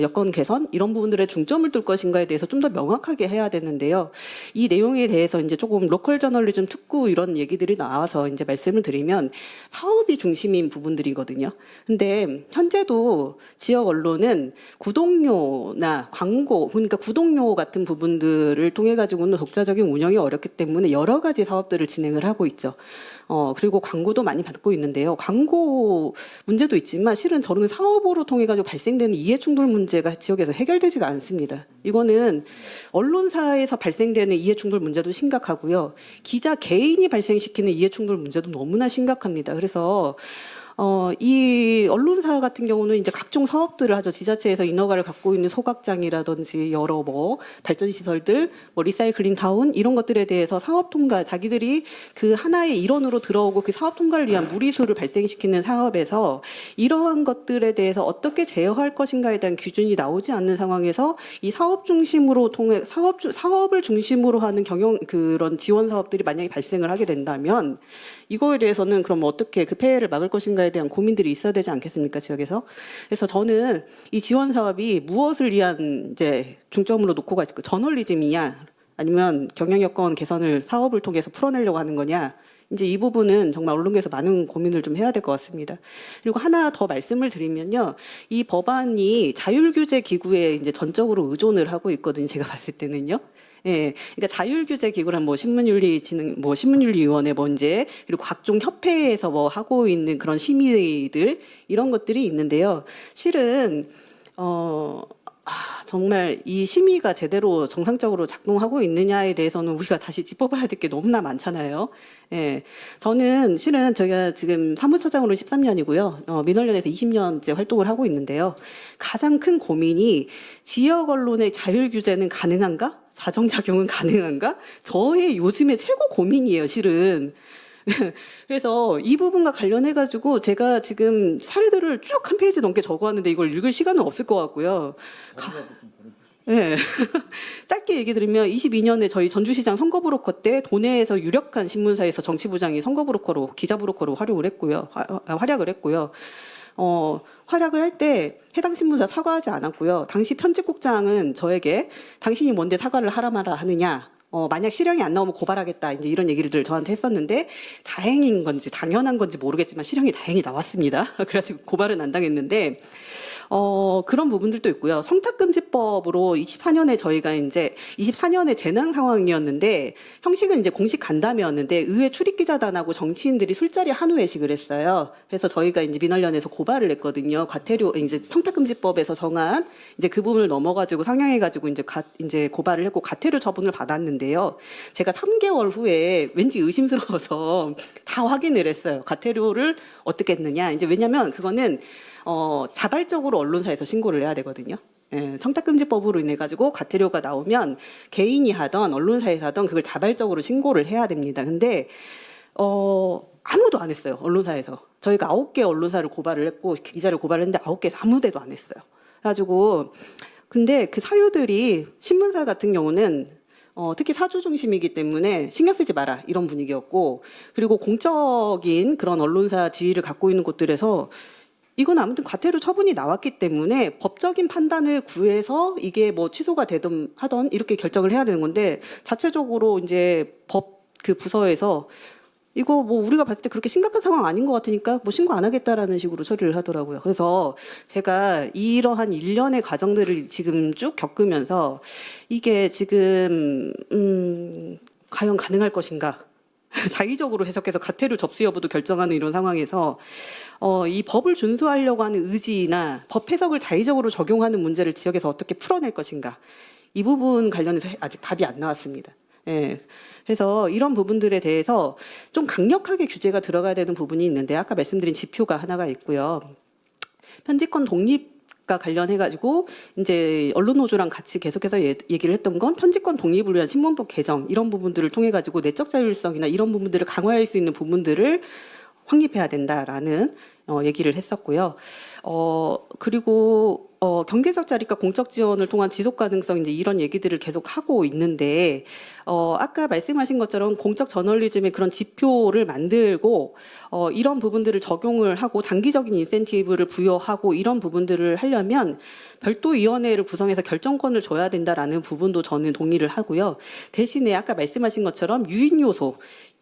Speaker 8: 여건 개선 이런 부분들에 중점을 둘 것인가에 대해서 좀 더 명확하게 해야 되는데요. 이 내용에 대해서 이제 조금 로컬 저널리즘 특구 이런 얘기들이 나와서 이제 말씀을 드리면 사업이 중심인 부분들이거든요. 근데 현재도 지역 언론은 구독료나 광고, 그러니까 구독료 같은 부분들을 통해 가지고는 독자적인 운영이 어렵기 때문에 여러 가지 사업들을 진행을 하고 있죠. 그리고 광고도 많이 받고 있는데요. 광고 문제도 있지만 실은 저는 사업으로 통해 가지고 발생되는 이해충돌 문제가 지역에서 해결되지가 않습니다. 이거는 언론사에서 발생되는 이해충돌 문제도 심각하고요. 기자 개인이 발생시키는 이해충돌 문제도 너무나 심각합니다. 그래서 이 언론사 같은 경우는 이제 각종 사업들을 하죠. 지자체에서 인허가를 갖고 있는 소각장이라든지 여러 뭐 발전 시설들, 뭐 리사이클링 타운 이런 것들에 대해서 사업 통과, 자기들이 그 하나의 일원으로 들어오고 그 사업 통과를 위한 무리수를 발생시키는 사업에서 이러한 것들에 대해서 어떻게 제어할 것인가에 대한 기준이 나오지 않는 상황에서 이 사업 중심으로 통해 사업을 중심으로 하는 그런 지원 사업들이 만약에 발생을 하게 된다면 이거에 대해서는 그럼 어떻게 그 폐해를 막을 것인가에 대한 고민들이 있어야 되지 않겠습니까, 지역에서? 그래서 저는 이 지원 사업이 무엇을 위한 이제 중점으로 놓고가 있을까? 저널리즘이냐, 아니면 경영 여건 개선을 사업을 통해서 풀어내려고 하는 거냐? 이제 이 부분은 정말 언론계에서 많은 고민을 좀 해야 될 것 같습니다. 그리고 하나 더 말씀을 드리면요, 이 법안이 자율규제 기구에 이제 전적으로 의존을 하고 있거든요. 제가 봤을 때는요. 예, 그러니까 자율규제 기구란 뭐 신문윤리위원회 문제 그리고 각종 협회에서 뭐 하고 있는 그런 심의들 이런 것들이 있는데요. 실은 정말 이 심의가 제대로 정상적으로 작동하고 있느냐에 대해서는 우리가 다시 짚어봐야 될 게 너무나 많잖아요. 예, 저는 실은 저희가 지금 사무처장으로 13년이고요. 민원련에서 20년째 활동을 하고 있는데요. 가장 큰 고민이 지역 언론의 자율규제는 가능한가? 자정작용은 가능한가? 저의 요즘의 최고 고민이에요, 실은. 그래서 이 부분과 관련해가지고 제가 지금 사례들을 쭉 한 페이지 넘게 적어왔는데 이걸 읽을 시간은 없을 것 같고요. 네. 짧게 얘기 드리면 22년에 저희 전주시장 선거브로커 때 도내에서 유력한 신문사에서 정치부장이 선거브로커로, 기자브로커로 활약을 했고요. 활약을 할 때 해당 신문사 사과하지 않았고요. 당시 편집국장은 저에게 당신이 뭔데 사과를 하라 마라 하느냐. 만약 실형이 안 나오면 고발하겠다. 이제 이런 얘기를 저한테 했었는데 다행인 건지 당연한 건지 모르겠지만 실형이 다행히 나왔습니다. 그래가지고 고발은 안 당했는데 그런 부분들도 있고요. 성탁금지법으로 24년에 저희가 이제 24년에 재난 상황이었는데 형식은 이제 공식 간담회였는데 의회 출입기자단하고 정치인들이 술자리 한우회식을 했어요. 그래서 저희가 이제 민원련에서 고발을 했거든요. 과태료 이제 성탁금지법에서 정한 이제 그 부분을 넘어가지고 상향해가지고 이제 고발을 했고 과태료 처분을 받았는데요. 제가 3개월 후에 왠지 의심스러워서 다 확인을 했어요. 과태료를 어떻게 했느냐. 이제 왜냐면 그거는 자발적으로 언론사에서 신고를 해야 되거든요. 예, 청탁금지법으로 인해 가지고 과태료가 나오면 개인이 하던 언론사에서 하던 그걸 자발적으로 신고를 해야 됩니다. 근데 아무도 안 했어요. 언론사에서. 저희가 9개 언론사를 고발을 했고 기자를 고발을 했는데 9개에서 아무 데도 안 했어요. 그래가지고 근데 그 사유들이 신문사 같은 경우는 특히 사주 중심이기 때문에 신경 쓰지 마라 이런 분위기였고 그리고 공적인 그런 언론사 지위를 갖고 있는 곳들에서 이건 아무튼 과태료 처분이 나왔기 때문에 법적인 판단을 구해서 이게 뭐 취소가 되든 하던 이렇게 결정을 해야 되는 건데 자체적으로 이제 법 그 부서에서 이거 뭐 우리가 봤을 때 그렇게 심각한 상황 아닌 것 같으니까 뭐 신고 안 하겠다라는 식으로 처리를 하더라고요. 그래서 제가 이러한 일련의 과정들을 지금 쭉 겪으면서 이게 지금 과연 가능할 것인가? 자의적으로 해석해서 과태료 접수 여부도 결정하는 이런 상황에서 이 법을 준수하려고 하는 의지나 법 해석을 자의적으로 적용하는 문제를 지역에서 어떻게 풀어낼 것인가 이 부분 관련해서 아직 답이 안 나왔습니다. 예. 그래서 이런 부분들에 대해서 좀 강력하게 규제가 들어가야 되는 부분이 있는데 아까 말씀드린 지표가 하나가 있고요. 편집권 독립과 관련해가지고 이제 언론노조랑 같이 계속해서 얘기를 했던 건 편집권 독립을 위한 신문법 개정 이런 부분들을 통해 가지고 내적 자율성이나 이런 부분들을 강화할 수 있는 부분들을 확립해야 된다라는 얘기를 했었고요. 그리고 경제적 자립과 공적 지원을 통한 지속 가능성 이제 이런 얘기들을 계속 하고 있는데 아까 말씀하신 것처럼 공적 저널리즘의 그런 지표를 만들고 이런 부분들을 적용을 하고 장기적인 인센티브를 부여하고 이런 부분들을 하려면 별도 위원회를 구성해서 결정권을 줘야 된다라는 부분도 저는 동의를 하고요. 대신에 아까 말씀하신 것처럼 유인 요소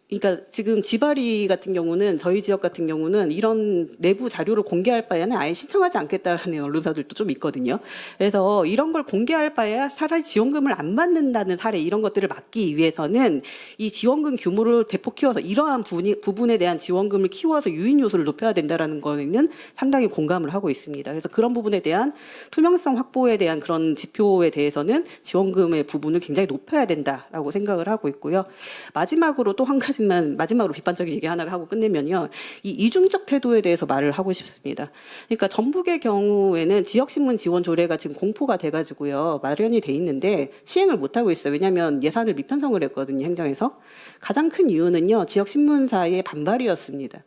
Speaker 8: 그러니까 지금 지바리 같은 경우는 저희 지역 같은 경우는 이런 내부 자료를 공개할 바에는 아예 신청하지 않겠다라는 언론사들도 좀 있거든요. 그래서 이런 걸 공개할 바에야 차라리 지원금을 안 받는다는 사례 이런 것들을 막기 위해서는 이 지원금 규모를 대폭 키워서 이러한 부분에 대한 지원금을 키워서 유인 요소를 높여야 된다라는 거는 상당히 공감을 하고 있습니다. 그래서 그런 부분에 대한 투명성 확보에 대한 그런 지표에 대해서는 지원금의 부분을 굉장히 높여야 된다라고 생각을 하고 있고요. 마지막으로 또 한 가지만 마지막으로 비판적인 얘기 하나 하고 끝내면요. 이 이중적 태도에 대해서 말을 하고 싶습니다. 그러니까 전북의 경우에는 지역신문 지원 조례가 지금 공포가 돼가지고요. 마련이 돼 있는데 시행을 못하고 있어요. 왜냐하면 예산을 미편성을 했거든요. 행정에서. 가장 큰 이유는요. 지역신문사의 반발이었습니다.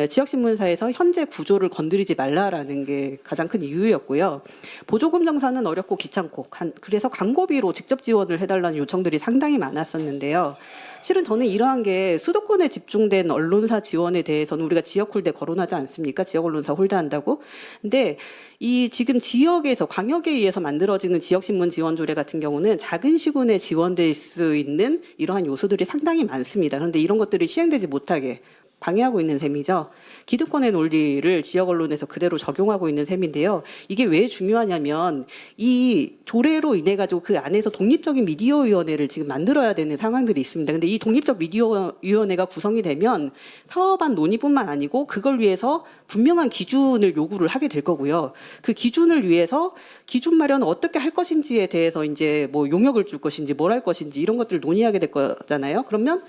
Speaker 8: 지역신문사에서 현재 구조를 건드리지 말라라는 게 가장 큰 이유였고요. 보조금 정산은 어렵고 귀찮고 그래서 광고비로 직접 지원을 해달라는 요청들이 상당히 많았었는데요. 실은 저는 이러한 게 수도권에 집중된 언론사 지원에 대해서는 우리가 지역 홀대 거론하지 않습니까? 지역 언론사 홀대한다고. 근데 이 지금 지역에서 광역에 의해서 만들어지는 지역신문 지원 조례 같은 경우는 작은 시군에 지원될 수 있는 이러한 요소들이 상당히 많습니다. 그런데 이런 것들이 시행되지 못하게 방해하고 있는 셈이죠. 기득권의 논리를 지역 언론에서 그대로 적용하고 있는 셈인데요. 이게 왜 중요하냐면 이 조례로 인해 가지고 그 안에서 독립적인 미디어 위원회를 지금 만들어야 되는 상황들이 있습니다. 근데 이 독립적 미디어 위원회가 구성이 되면 사업안 논의뿐만 아니고 그걸 위해서 분명한 기준을 요구를 하게 될 거고요. 그 기준을 위해서 기준 마련을 어떻게 할 것인지에 대해서 이제 뭐 용역을 줄 것인지 뭘 할 것인지 이런 것들을 논의하게 될 거잖아요. 그러면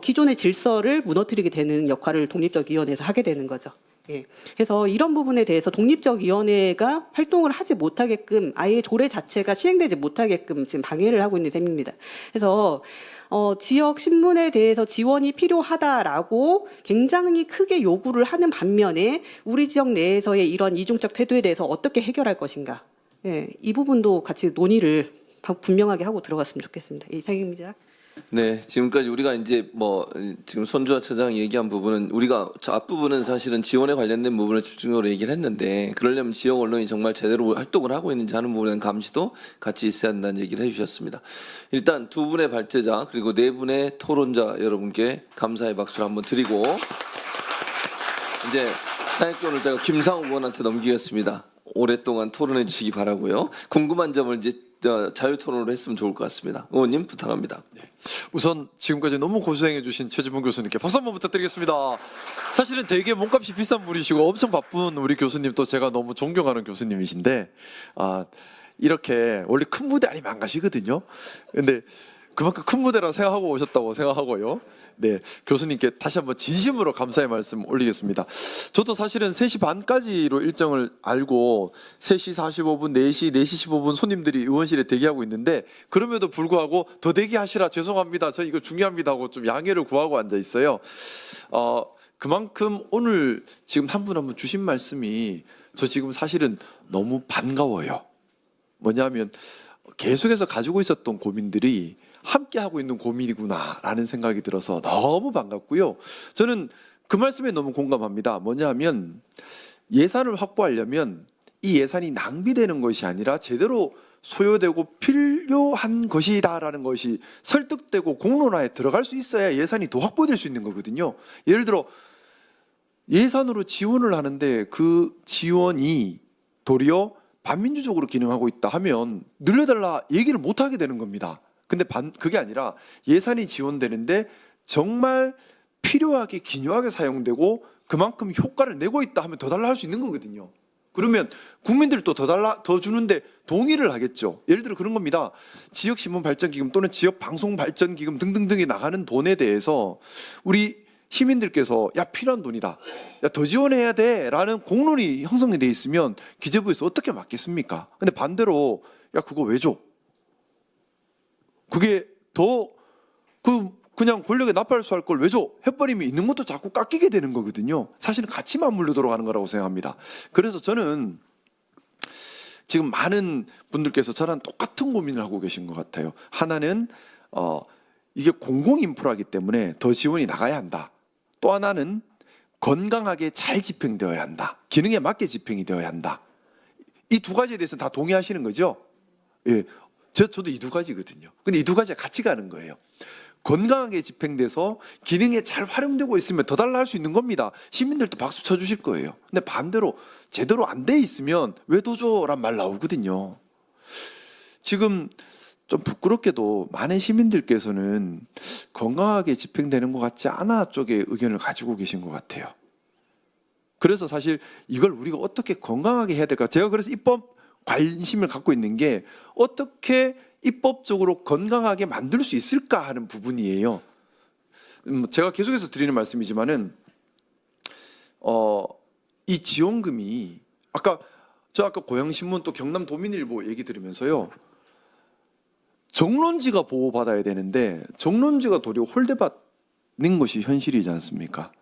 Speaker 8: 기존의 질서를 무너뜨리게 되는 역할을 독립적위원회에서 하게 되는 거죠. 예. 그래서 이런 부분에 대해서 독립적위원회가 활동을 하지 못하게끔 아예 조례 자체가 시행되지 못하게끔 지금 방해를 하고 있는 셈입니다. 그래서 지역 신문에 대해서 지원이 필요하다라고 굉장히 크게 요구를 하는 반면에 우리 지역 내에서의 이런 이중적 태도에 대해서 어떻게 해결할 것인가. 예. 이 부분도 같이 논의를 분명하게 하고 들어갔으면 좋겠습니다. 이상입니다.
Speaker 2: 네, 지금까지 우리가 이제 뭐 지금 손주아 처장 얘기한 부분은 우리가 저 앞부분은 사실은 지원에 관련된 부분을 집중적으로 얘기를 했는데 그러려면 지역 언론이 정말 제대로 활동을 하고 있는지 하는 부분에 대한 감시도 같이 있어야 한다는 얘기를 해주셨습니다. 일단 두 분의 발제자 그리고 네 분의 토론자 여러분께 감사의 박수를 한번 드리고 이제 사회권을 제가 김상우 의원한테 넘기겠습니다. 오랫동안 토론해 주시기 바라고요. 궁금한 점을 이제 자유토론으로 했으면 좋을 것 같습니다. 의원님 부탁합니다.
Speaker 1: 우선 지금까지 너무 고생해 주신 최지봉 교수님께 박수 한번 부탁드리겠습니다. 사실은 되게 몸값이 비싼 분이시고 엄청 바쁜 우리 교수님 또 제가 너무 존경하는 교수님이신데 이렇게 원래 큰 무대 아니면 안 가시거든요. 근데 그만큼 큰 무대라 생각하고 오셨다고 생각하고요. 네, 교수님께 다시 한번 진심으로 감사의 말씀 올리겠습니다. 저도 사실은 3시 반까지로 일정을 알고 3시 45분, 4시 15분 손님들이 의원실에 대기하고 있는데 그럼에도 불구하고 더 대기하시라 죄송합니다. 저 이거 중요합니다 하고 좀 양해를 구하고 앉아 있어요. 그만큼 오늘 지금 한 분 한 분 주신 말씀이 저 지금 사실은 너무 반가워요. 뭐냐면 계속해서 가지고 있었던 고민들이 함께 하고 있는 고민이구나라는 생각이 들어서 너무 반갑고요. 저는 그 말씀에 너무 공감합니다. 뭐냐면 예산을 확보하려면 이 예산이 낭비되는 것이 아니라 제대로 소요되고 필요한 것이다라는 것이 설득되고 공론화에 들어갈 수 있어야 예산이 더 확보될 수 있는 거거든요. 예를 들어 예산으로 지원을 하는데 그 지원이 도리어 반민주적으로 기능하고 있다 하면 늘려달라 얘기를 못 하게 되는 겁니다. 근데 그게 아니라 예산이 지원되는데 정말 필요하게 기묘하게 사용되고 그만큼 효과를 내고 있다 하면 더 달라 할 수 있는 거거든요. 그러면 국민들도 더 주는데 동의를 하겠죠. 예를 들어 그런 겁니다. 지역신문발전기금 또는 지역방송발전기금 등등등이 나가는 돈에 대해서 우리 시민들께서 야 필요한 돈이다. 야 더 지원해야 돼라는 공론이 형성이 돼 있으면 기재부에서 어떻게 막겠습니까? 근데 반대로 야 그거 왜 줘? 그게 더 그냥 권력에 나팔수 할 걸 왜 줘? 해버리면 있는 것도 자꾸 깎이게 되는 거거든요. 사실은 같이 맞물려 돌아가는 거라고 생각합니다. 그래서 저는 지금 많은 분들께서 저랑 똑같은 고민을 하고 계신 것 같아요. 하나는 이게 공공 인프라이기 때문에 더 지원이 나가야 한다. 또 하나는 건강하게 잘 집행되어야 한다. 기능에 맞게 집행이 되어야 한다. 이 두 가지에 대해서 다 동의하시는 거죠? 예, 저도 이 두 가지거든요. 근데 이 두 가지가 같이 가는 거예요. 건강하게 집행돼서 기능에 잘 활용되고 있으면 더 달라 할 수 있는 겁니다. 시민들도 박수 쳐주실 거예요. 근데 반대로 제대로 안 돼 있으면 왜 도줘란 말 나오거든요. 지금 좀 부끄럽게도 많은 시민들께서는 건강하게 집행되는 것 같지 않아 쪽의 의견을 가지고 계신 것 같아요. 그래서 사실 이걸 우리가 어떻게 건강하게 해야 될까? 제가 그래서 입법 관심을 갖고 있는 게 어떻게 입법적으로 건강하게 만들 수 있을까 하는 부분이에요. 제가 계속해서 드리는 말씀이지만은 이 지원금이 아까 고양신문 또 경남도민일보 얘기 들으면서요. 정론지가 보호받아야 되는데 정론지가 도리어 홀대받는 것이 현실이지 않습니까?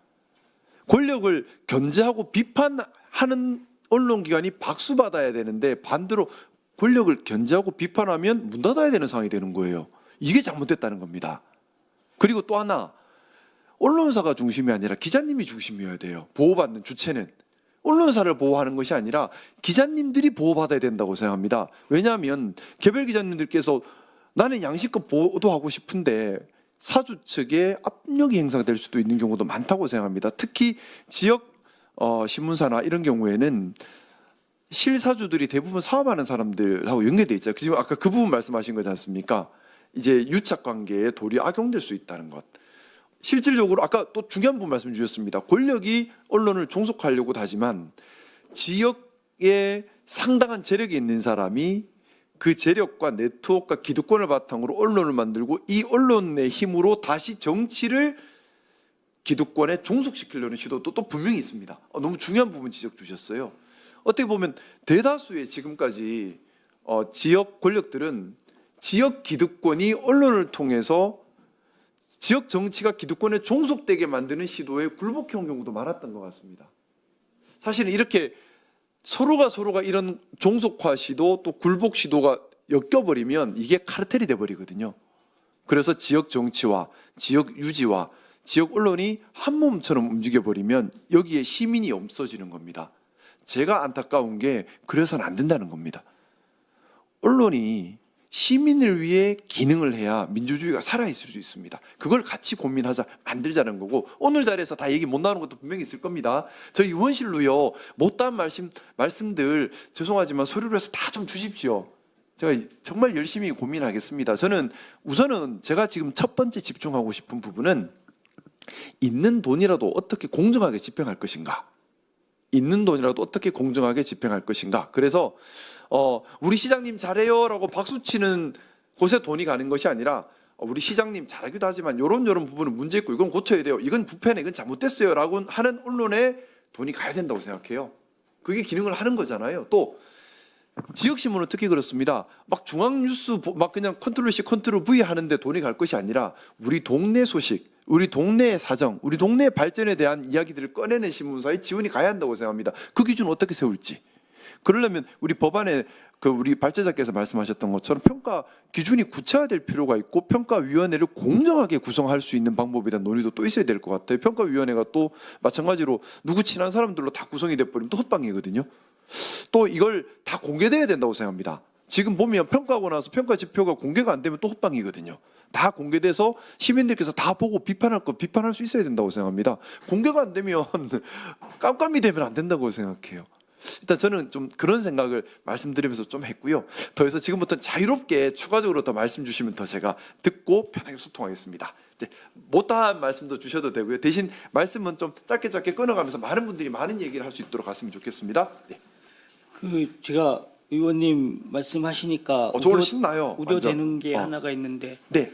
Speaker 1: 권력을 견제하고 비판하는 언론기관이 박수받아야 되는데 반대로 권력을 견제하고 비판하면 문 닫아야 되는 상황이 되는 거예요. 이게 잘못됐다는 겁니다. 그리고 또 하나, 언론사가 중심이 아니라 기자님이 중심이어야 돼요. 보호받는 주체는. 언론사를 보호하는 것이 아니라 기자님들이 보호받아야 된다고 생각합니다. 왜냐하면 개별 기자님들께서 나는 양식껏 보도하고 싶은데 사주 측에 압력이 행사될 수도 있는 경우도 많다고 생각합니다. 특히 지역 신문사나 이런 경우에는 실사주들이 대부분 사업하는 사람들하고 연계돼 있죠. 지금 아까 그 부분 말씀하신 거지 않습니까? 이제 유착 관계에 도리어 악용될 수 있다는 것. 실질적으로 아까 또 중요한 부분 말씀 주셨습니다. 권력이 언론을 종속하려고 하지만 지역에 상당한 재력이 있는 사람이 그 재력과 네트워크와 기득권을 바탕으로 언론을 만들고 이 언론의 힘으로 다시 정치를 기득권에 종속시키려는 시도도 또 분명히 있습니다. 너무 중요한 부분 지적 주셨어요. 어떻게 보면 대다수의 지금까지 지역 권력들은 지역 기득권이 언론을 통해서 지역 정치가 기득권에 종속되게 만드는 시도에 굴복해온 경우도 많았던 것 같습니다. 사실은 이렇게 서로가 이런 종속화 시도 또 굴복 시도가 엮여버리면 이게 카르텔이 돼버리거든요. 그래서 지역 정치와 지역 유지와 지역 언론이 한 몸처럼 움직여버리면 여기에 시민이 없어지는 겁니다. 제가 안타까운 게 그래서는 안 된다는 겁니다. 언론이 시민을 위해 기능을 해야 민주주의가 살아있을 수 있습니다. 그걸 같이 고민하자, 만들자는 거고 오늘 자리에서 다 얘기 못 나오는 것도 분명히 있을 겁니다. 저희 의원실로요. 못다한 말씀들 죄송하지만 서류로 해서 다 좀 주십시오. 제가 정말 열심히 고민하겠습니다. 저는 우선은 제가 지금 첫 번째 집중하고 싶은 부분은 있는 돈이라도 어떻게 공정하게 집행할 것인가. 있는 돈이라도 어떻게 공정하게 집행할 것인가. 그래서 우리 시장님 잘해요라고 박수치는 곳에 돈이 가는 것이 아니라 우리 시장님 잘하기도 하지만 이런 부분은 문제 있고 이건 고쳐야 돼요. 이건 부패네, 이건 잘못됐어요라고 하는 언론에 돈이 가야 된다고 생각해요. 그게 기능을 하는 거잖아요. 또 지역신문은 특히 그렇습니다. 막 중앙뉴스 막 그냥 컨트롤 C 컨트롤 V 하는데 돈이 갈 것이 아니라 우리 동네 소식, 우리 동네의 사정, 우리 동네의 발전에 대한 이야기들을 꺼내는 신문사에 지원이 가야 한다고 생각합니다. 그 기준을 어떻게 세울지. 그러려면 우리 법안에 우리 발제자께서 말씀하셨던 것처럼 평가 기준이 구체화될 필요가 있고 평가위원회를 공정하게 구성할 수 있는 방법에 대한 논의도 또 있어야 될 것 같아요. 평가위원회가 또 마찬가지로 누구 친한 사람들로 다 구성이 돼버리면 또 헛방이거든요. 또 이걸 다 공개돼야 된다고 생각합니다. 지금 보면 평가하고 나서 평가 지표가 공개가 안 되면 또 헛방이거든요. 다 공개돼서 시민들께서 다 보고 비판할 거 비판할 수 있어야 된다고 생각합니다. 공개가 안 되면 깜깜이 되면 안 된다고 생각해요. 일단 저는 좀 그런 생각을 말씀드리면서 좀 했고요. 더해서 지금부터 자유롭게 추가적으로 더 말씀 주시면 더 제가 듣고 편하게 소통하겠습니다. 못다한 말씀도 주셔도 되고요. 대신 말씀은 좀 짧게 끊어가면서 많은 분들이 많은 얘기를 할 수 있도록 갔으면 좋겠습니다. 네.
Speaker 4: 제가 의원님 말씀하시니까
Speaker 1: 저 오늘 신나요.
Speaker 4: 우려되는
Speaker 1: 완전.
Speaker 4: 게 하나가 있는데
Speaker 1: 네.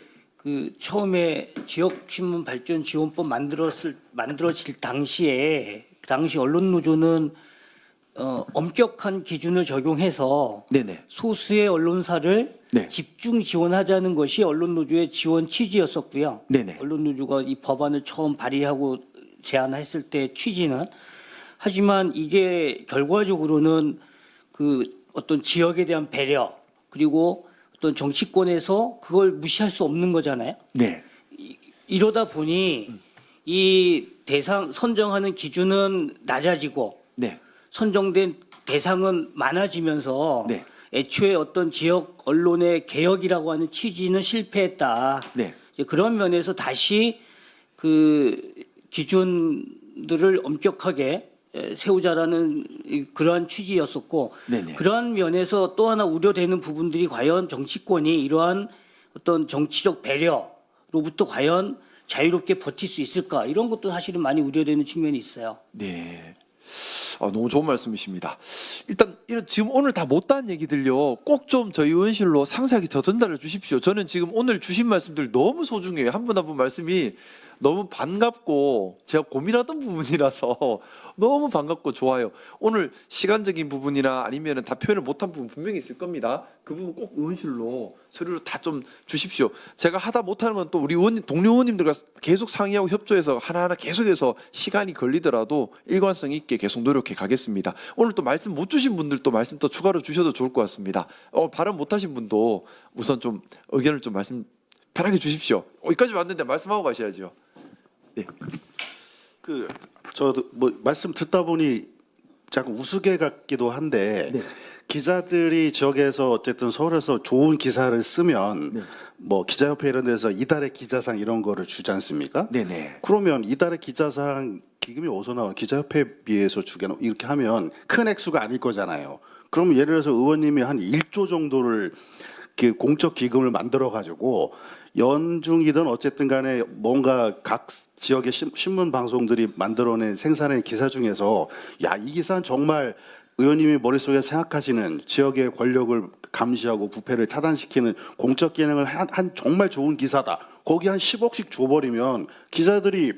Speaker 4: 처음에 지역신문 발전 지원법 만들어질 당시에 그 당시 언론노조는 엄격한 기준을 적용해서
Speaker 1: 네네.
Speaker 4: 소수의 언론사를
Speaker 1: 네.
Speaker 4: 집중 지원하자는 것이 언론노조의 지원 취지였었고요.
Speaker 1: 네네.
Speaker 4: 언론노조가 이 법안을 처음 발의하고 제안했을 때 취지는 하지만 이게 결과적으로는 어떤 지역에 대한 배려 그리고 어떤 정치권에서 그걸 무시할 수 없는 거잖아요.
Speaker 1: 네.
Speaker 4: 이러다 보니 이 대상 선정하는 기준은 낮아지고
Speaker 1: 네.
Speaker 4: 선정된 대상은 많아지면서
Speaker 1: 네.
Speaker 4: 애초에 어떤 지역 언론의 개혁이라고 하는 취지는 실패했다.
Speaker 1: 네.
Speaker 4: 이제 그런 면에서 다시 그 기준들을 엄격하게 세우자라는 그러한 취지였었고
Speaker 1: 네네.
Speaker 4: 그러한 면에서 또 하나 우려되는 부분들이 과연 정치권이 이러한 어떤 정치적 배려로부터 과연 자유롭게 버틸 수 있을까 이런 것도 사실은 많이 우려되는 측면이 있어요.
Speaker 1: 네. 너무 좋은 말씀이십니다. 일단 지금 오늘 다 못다한 얘기들요. 꼭 좀 저희 의원실로 상세하게 더 전달해 주십시오. 저는 지금 오늘 주신 말씀들 너무 소중해요. 한 분 한 분 말씀이 너무 반갑고 제가 고민하던 부분이라서 너무 반갑고 좋아요. 오늘 시간적인 부분이나 아니면 다 표현을 못한 부분 분명히 있을 겁니다. 그 부분 꼭 의원실로 서류로 다 좀 주십시오. 제가 하다 못하는 건 또 우리 의원님, 동료 의원님들과 계속 상의하고 협조해서 하나하나 계속해서 시간이 걸리더라도 일관성 있게 계속 노력해 가겠습니다. 오늘 또 말씀 못 주신 분들도 말씀 또 추가로 주셔도 좋을 것 같습니다. 발언 못하신 분도 우선 좀 의견을 좀 말씀 편하게 주십시오. 여기까지 왔는데 말씀하고 가셔야죠. 네.
Speaker 3: 그 저도 뭐 말씀 듣다 보니 자꾸 우스개 같기도 한데
Speaker 1: 네.
Speaker 3: 기자들이 지역에서 어쨌든 서울에서 좋은 기사를 쓰면
Speaker 1: 네.
Speaker 3: 뭐 기자협회 이런 데서 이달의 기자상 이런 거를 주지 않습니까?
Speaker 1: 네네.
Speaker 3: 그러면 이달의 기자상 기금이 어디서 나오는 기자협회에 비해서 주게는 이렇게 하면 큰 액수가 아닐 거잖아요. 그러면 예를 들어서 의원님이 한 1조 정도를 그 공적 기금을 만들어 가지고 연중이든 어쨌든 간에 뭔가 각 지역의 신문 방송들이 만들어낸 생산의 기사 중에서 야, 이 기사는 정말 의원님이 머릿속에 생각하시는 지역의 권력을 감시하고 부패를 차단시키는 공적 기능을 한 정말 좋은 기사다. 거기 한 10억씩 줘버리면 기자들이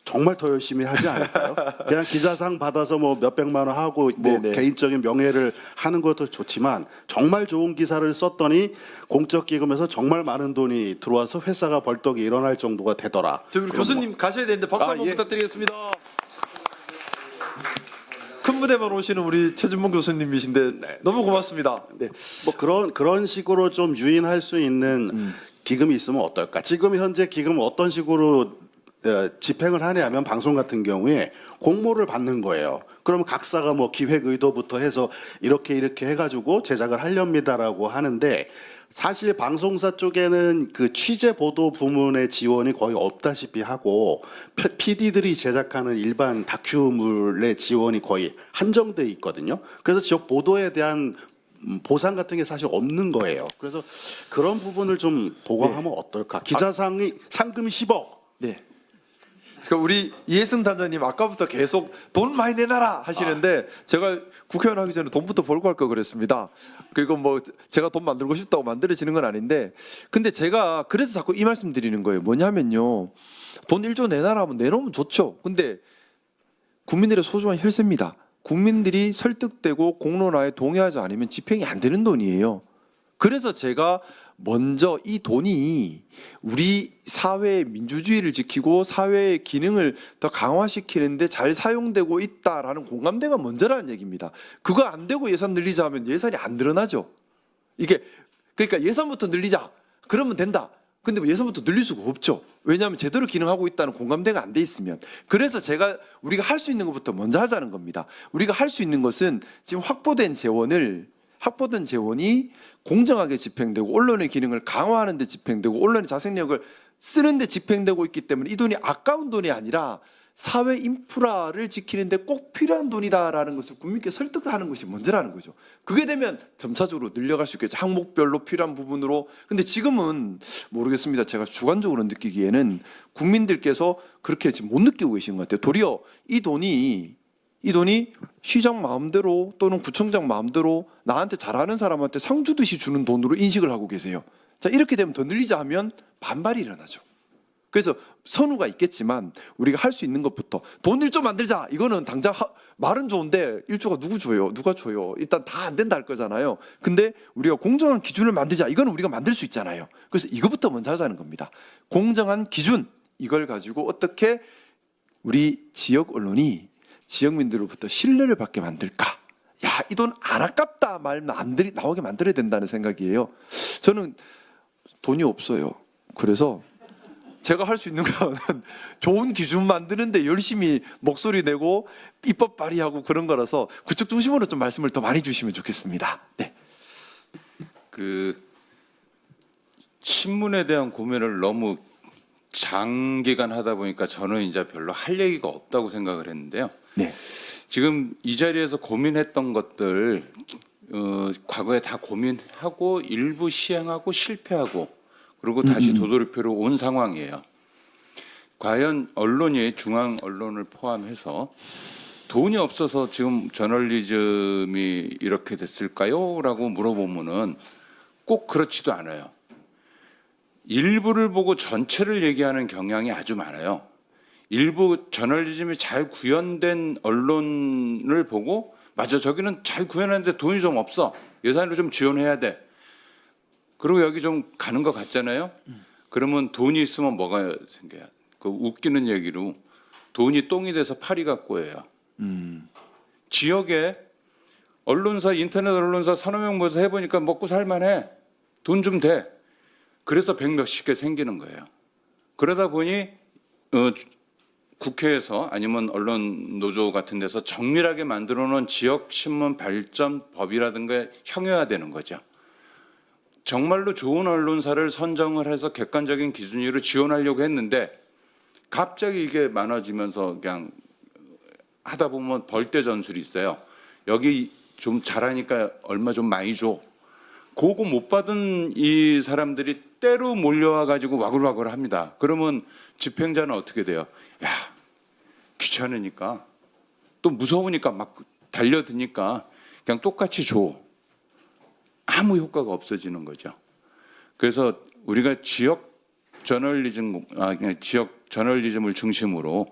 Speaker 3: 정말 더 열심히 하지 않을까요? 그냥 기자상 받아서 뭐 몇백만 원 하고 뭐
Speaker 1: 네네.
Speaker 3: 개인적인 명예를 하는 것도 좋지만 정말 좋은 기사를 썼더니 공적 기금에서 정말 많은 돈이 들어와서 회사가 벌떡이 일어날 정도가 되더라.
Speaker 1: 저 우리 교수님 가셔야 되는데 박수 한번
Speaker 3: 예.
Speaker 1: 부탁드리겠습니다. 큰 무대만 오시는 우리 최준봉 교수님이신데 너무 고맙습니다. 네.
Speaker 3: 뭐 그런 식으로 좀 유인할 수 있는 기금이 있으면 어떨까? 지금 현재 기금은 어떤 식으로 집행을 하냐면 방송 같은 경우에 공모를 받는 거예요. 그러면 각사가 뭐 기획 의도부터 해서 이렇게 해가지고 제작을 하렵니다라고 하는데 사실 방송사 쪽에는 그 취재 보도 부문의 지원이 거의 없다시피 하고 PD들이 제작하는 일반 다큐물의 지원이 거의 한정돼 있거든요. 그래서 지역 보도에 대한 보상 같은 게 사실 없는 거예요. 그래서 그런 부분을 좀 보강하면 어떨까? 기자상이 상금이 10억.
Speaker 1: 네. 그러니까 우리 이해승 단장님 아까부터 계속 돈 많이 내놔라 하시는데 제가 국회의원 하기 전에 돈부터 벌고 할 거 그랬습니다. 그리고 뭐 제가 돈 만들고 싶다고 만들어지는 건 아닌데 근데 제가 그래서 자꾸 이 말씀 드리는 거예요. 뭐냐면요. 돈 1조 내놔라 하면 내놓으면 좋죠. 근데 국민들의 소중한 혈세입니다. 국민들이 설득되고 공론화에 동의하지 않으면 집행이 안 되는 돈이에요. 그래서 제가 먼저 이 돈이 우리 사회의 민주주의를 지키고 사회의 기능을 더 강화시키는데 잘 사용되고 있다라는 공감대가 먼저라는 얘기입니다. 그거 안 되고 예산 늘리자 하면 예산이 안 늘어나죠. 이게 그러니까 예산부터 늘리자 그러면 된다. 근데 뭐 예산부터 늘릴 수가 없죠. 왜냐하면 제대로 기능하고 있다는 공감대가 안 돼 있으면. 그래서 제가 우리가 할 수 있는 것부터 먼저 하자는 겁니다. 우리가 할 수 있는 것은 지금 확보된 재원이 공정하게 집행되고 언론의 기능을 강화하는 데 집행되고 언론의 자생력을 쓰는 데 집행되고 있기 때문에 이 돈이 아까운 돈이 아니라 사회 인프라를 지키는 데 꼭 필요한 돈이다라는 것을 국민께 설득하는 것이 먼저라는 거죠. 그게 되면 점차적으로 늘려갈 수 있겠죠. 항목별로 필요한 부분으로. 근데 지금은 모르겠습니다. 제가 주관적으로 느끼기에는 국민들께서 그렇게 지금 못 느끼고 계신 것 같아요. 도리어 이 돈이 시장 마음대로 또는 구청장 마음대로 나한테 잘하는 사람한테 상 주듯이 주는 돈으로 인식을 하고 계세요. 자, 이렇게 되면 더 늘리자 하면 반발이 일어나죠. 그래서 선우가 있겠지만 우리가 할 수 있는 것부터 돈 1조 만들자. 이거는 당장 말은 좋은데 1조가 누구 줘요? 누가 줘요? 일단 다 안 된다 할 거잖아요. 근데 우리가 공정한 기준을 만들자. 이거는 우리가 만들 수 있잖아요. 그래서 이것부터 먼저 하자는 겁니다. 공정한 기준 이걸 가지고 어떻게 우리 지역 언론이 지역민들로부터 신뢰를 받게 만들까? 야, 이 돈 안 아깝다 말 나오게 만들어야 된다는 생각이에요. 저는 돈이 없어요. 그래서 제가 할 수 있는 거는 좋은 기준 만드는데 열심히 목소리 내고 입법 발의하고 그런 거라서 그쪽 중심으로 좀 말씀을 더 많이 주시면 좋겠습니다. 네.
Speaker 9: 그 신문에 대한 고민을 너무 장기간 하다 보니까 저는 이제 별로 할 얘기가 없다고 생각을 했는데요.
Speaker 1: 네.
Speaker 9: 지금 이 자리에서 고민했던 것들 과거에 다 고민하고 일부 시행하고 실패하고 그리고 다시 도돌이표로 온 상황이에요. 과연 언론이 중앙 언론을 포함해서 돈이 없어서 지금 저널리즘이 이렇게 됐을까요? 라고 물어보면은 꼭 그렇지도 않아요. 일부를 보고 전체를 얘기하는 경향이 아주 많아요. 일부 저널리즘이 잘 구현된 언론을 보고 맞아, 저기는 잘 구현하는데 돈이 좀 없어, 예산을 좀 지원해야 돼, 그리고 여기 좀 가는 것 같잖아요. 그러면 돈이 있으면 뭐가 생겨요? 그 웃기는 얘기로 돈이 똥이 돼서 파리가 꼬여요. 지역에 언론사, 인터넷 언론사 서너 명 모여서 해보니까 먹고 살만해, 돈 좀 돼. 그래서 100몇십 개 생기는 거예요. 그러다 보니 국회에서 아니면 언론 노조 같은 데서 정밀하게 만들어 놓은 지역 신문 발전 법이라든가 형용화되는 거죠. 정말로 좋은 언론사를 선정을 해서 객관적인 기준으로 지원하려고 했는데 갑자기 이게 많아지면서 그냥 하다 보면 벌떼 전술이 있어요. 여기 좀 잘하니까 얼마 좀 많이 줘. 그거 못 받은 이 사람들이 때로 몰려와 가지고 와글와글 합니다. 그러면 집행자는 어떻게 돼요? 야, 귀찮으니까 또 무서우니까 막 달려드니까 그냥 똑같이 줘. 아무 효과가 없어지는 거죠. 그래서 우리가 지역 저널리즘을 중심으로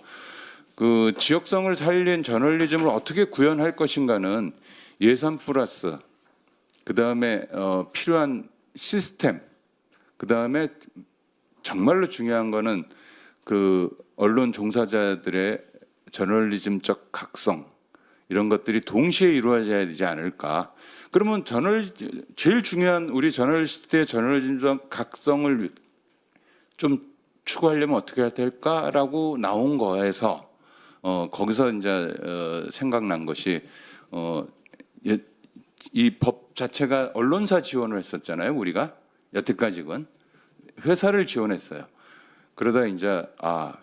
Speaker 9: 그 지역성을 살린 저널리즘을 어떻게 구현할 것인가는 예산 플러스 그다음에 필요한 시스템, 그다음에 정말로 중요한 거는 그 언론 종사자들의 저널리즘적 각성, 이런 것들이 동시에 이루어져야 되지 않을까. 그러면 제일 중요한 우리 저널리스트의 저널리즘적 각성을 좀 추구하려면 어떻게 해야 될까라고 나온 거에서 거기서 이제 생각난 것이 이 법 자체가 언론사 지원을 했었잖아요. 우리가 여태까지는 회사를 지원했어요. 그러다 이제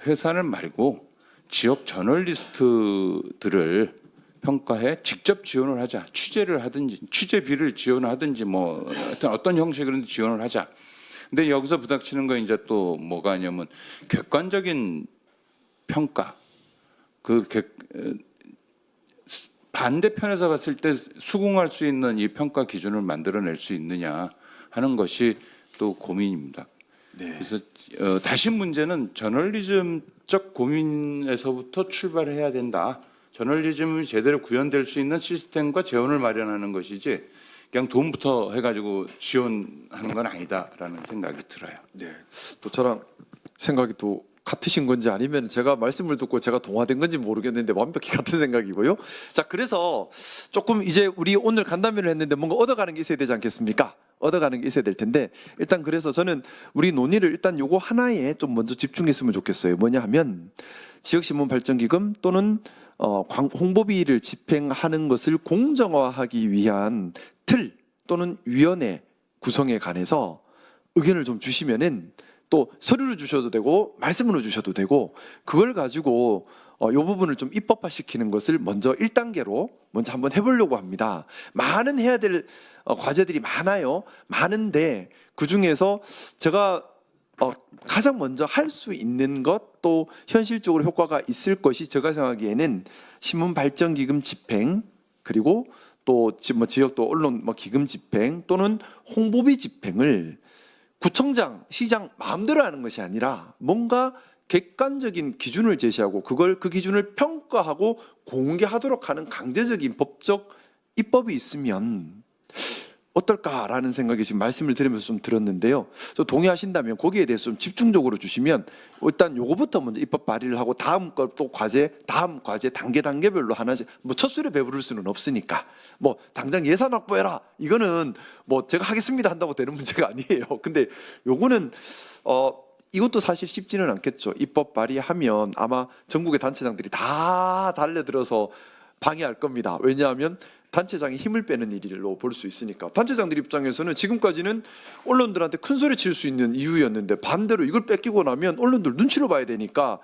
Speaker 9: 회사는 말고 지역 저널리스트들을 평가해 직접 지원을 하자. 취재를 하든지 취재비를 지원하든지 뭐 어떤 형식으로든 지원을 하자. 근데 여기서 부닥치는 거 이제 또 뭐가 아니면 객관적인 평가. 반대편에서 봤을 때 수긍할 수 있는 이 평가 기준을 만들어낼 수 있느냐 하는 것이 또 고민입니다.
Speaker 1: 네.
Speaker 9: 그래서 다시 문제는 저널리즘적 고민에서부터 출발해야 된다. 저널리즘이 제대로 구현될 수 있는 시스템과 재원을 마련하는 것이지 그냥 돈부터 해가지고 지원하는 건 아니다라는 생각이 들어요.
Speaker 1: 네. 또 저랑 생각이 또 같으신 건지 아니면 제가 말씀을 듣고 제가 동화된 건지 모르겠는데 완벽히 같은 생각이고요. 자, 그래서 조금 이제 우리 오늘 간담회를 했는데 뭔가 얻어가는 게 있어야 되지 않겠습니까? 얻어가는 게 있어야 될 텐데 일단 그래서 저는 우리 논의를 일단 요거 하나에 좀 먼저 집중했으면 좋겠어요. 뭐냐 하면 지역신문발전기금 또는 홍보비를 집행하는 것을 공정화하기 위한 틀 또는 위원회 구성에 관해서 의견을 좀 주시면은 또 서류를 주셔도 되고 말씀으로 주셔도 되고 그걸 가지고 이 부분을 좀 입법화시키는 것을 먼저 1단계로 먼저 한번 해보려고 합니다. 많은 해야 될 과제들이 많아요. 많은데 그중에서 제가 가장 먼저 할 수 있는 것 또 현실적으로 효과가 있을 것이 제가 생각하기에는 신문발전기금 집행 그리고 또 지역 또 언론 기금 집행 또는 홍보비 집행을 구청장, 시장 마음대로 하는 것이 아니라 뭔가 객관적인 기준을 제시하고 그 기준을 평가하고 공개하도록 하는 강제적인 법적 입법이 있으면 어떨까라는 생각이 지금 말씀을 드리면서 좀 들었는데요. 또 동의하신다면 거기에 대해서 좀 집중적으로 주시면 일단 요거부터 먼저 입법 발의를 하고 다음 걸 또 다음 과제 단계별로 하나씩 뭐 첫 술에 배부를 수는 없으니까 뭐 당장 예산 확보해라 이거는 뭐 제가 하겠습니다 한다고 되는 문제가 아니에요. 근데 요거는 이것도 사실 쉽지는 않겠죠. 입법 발의하면 아마 전국의 단체장들이 다 달려들어서 방해할 겁니다. 왜냐하면 단체장이 힘을 빼는 일로 볼 수 있으니까. 단체장들 입장에서는 지금까지는 언론들한테 큰 소리 칠 수 있는 이유였는데 반대로 이걸 뺏기고 나면 언론들 눈치를 봐야 되니까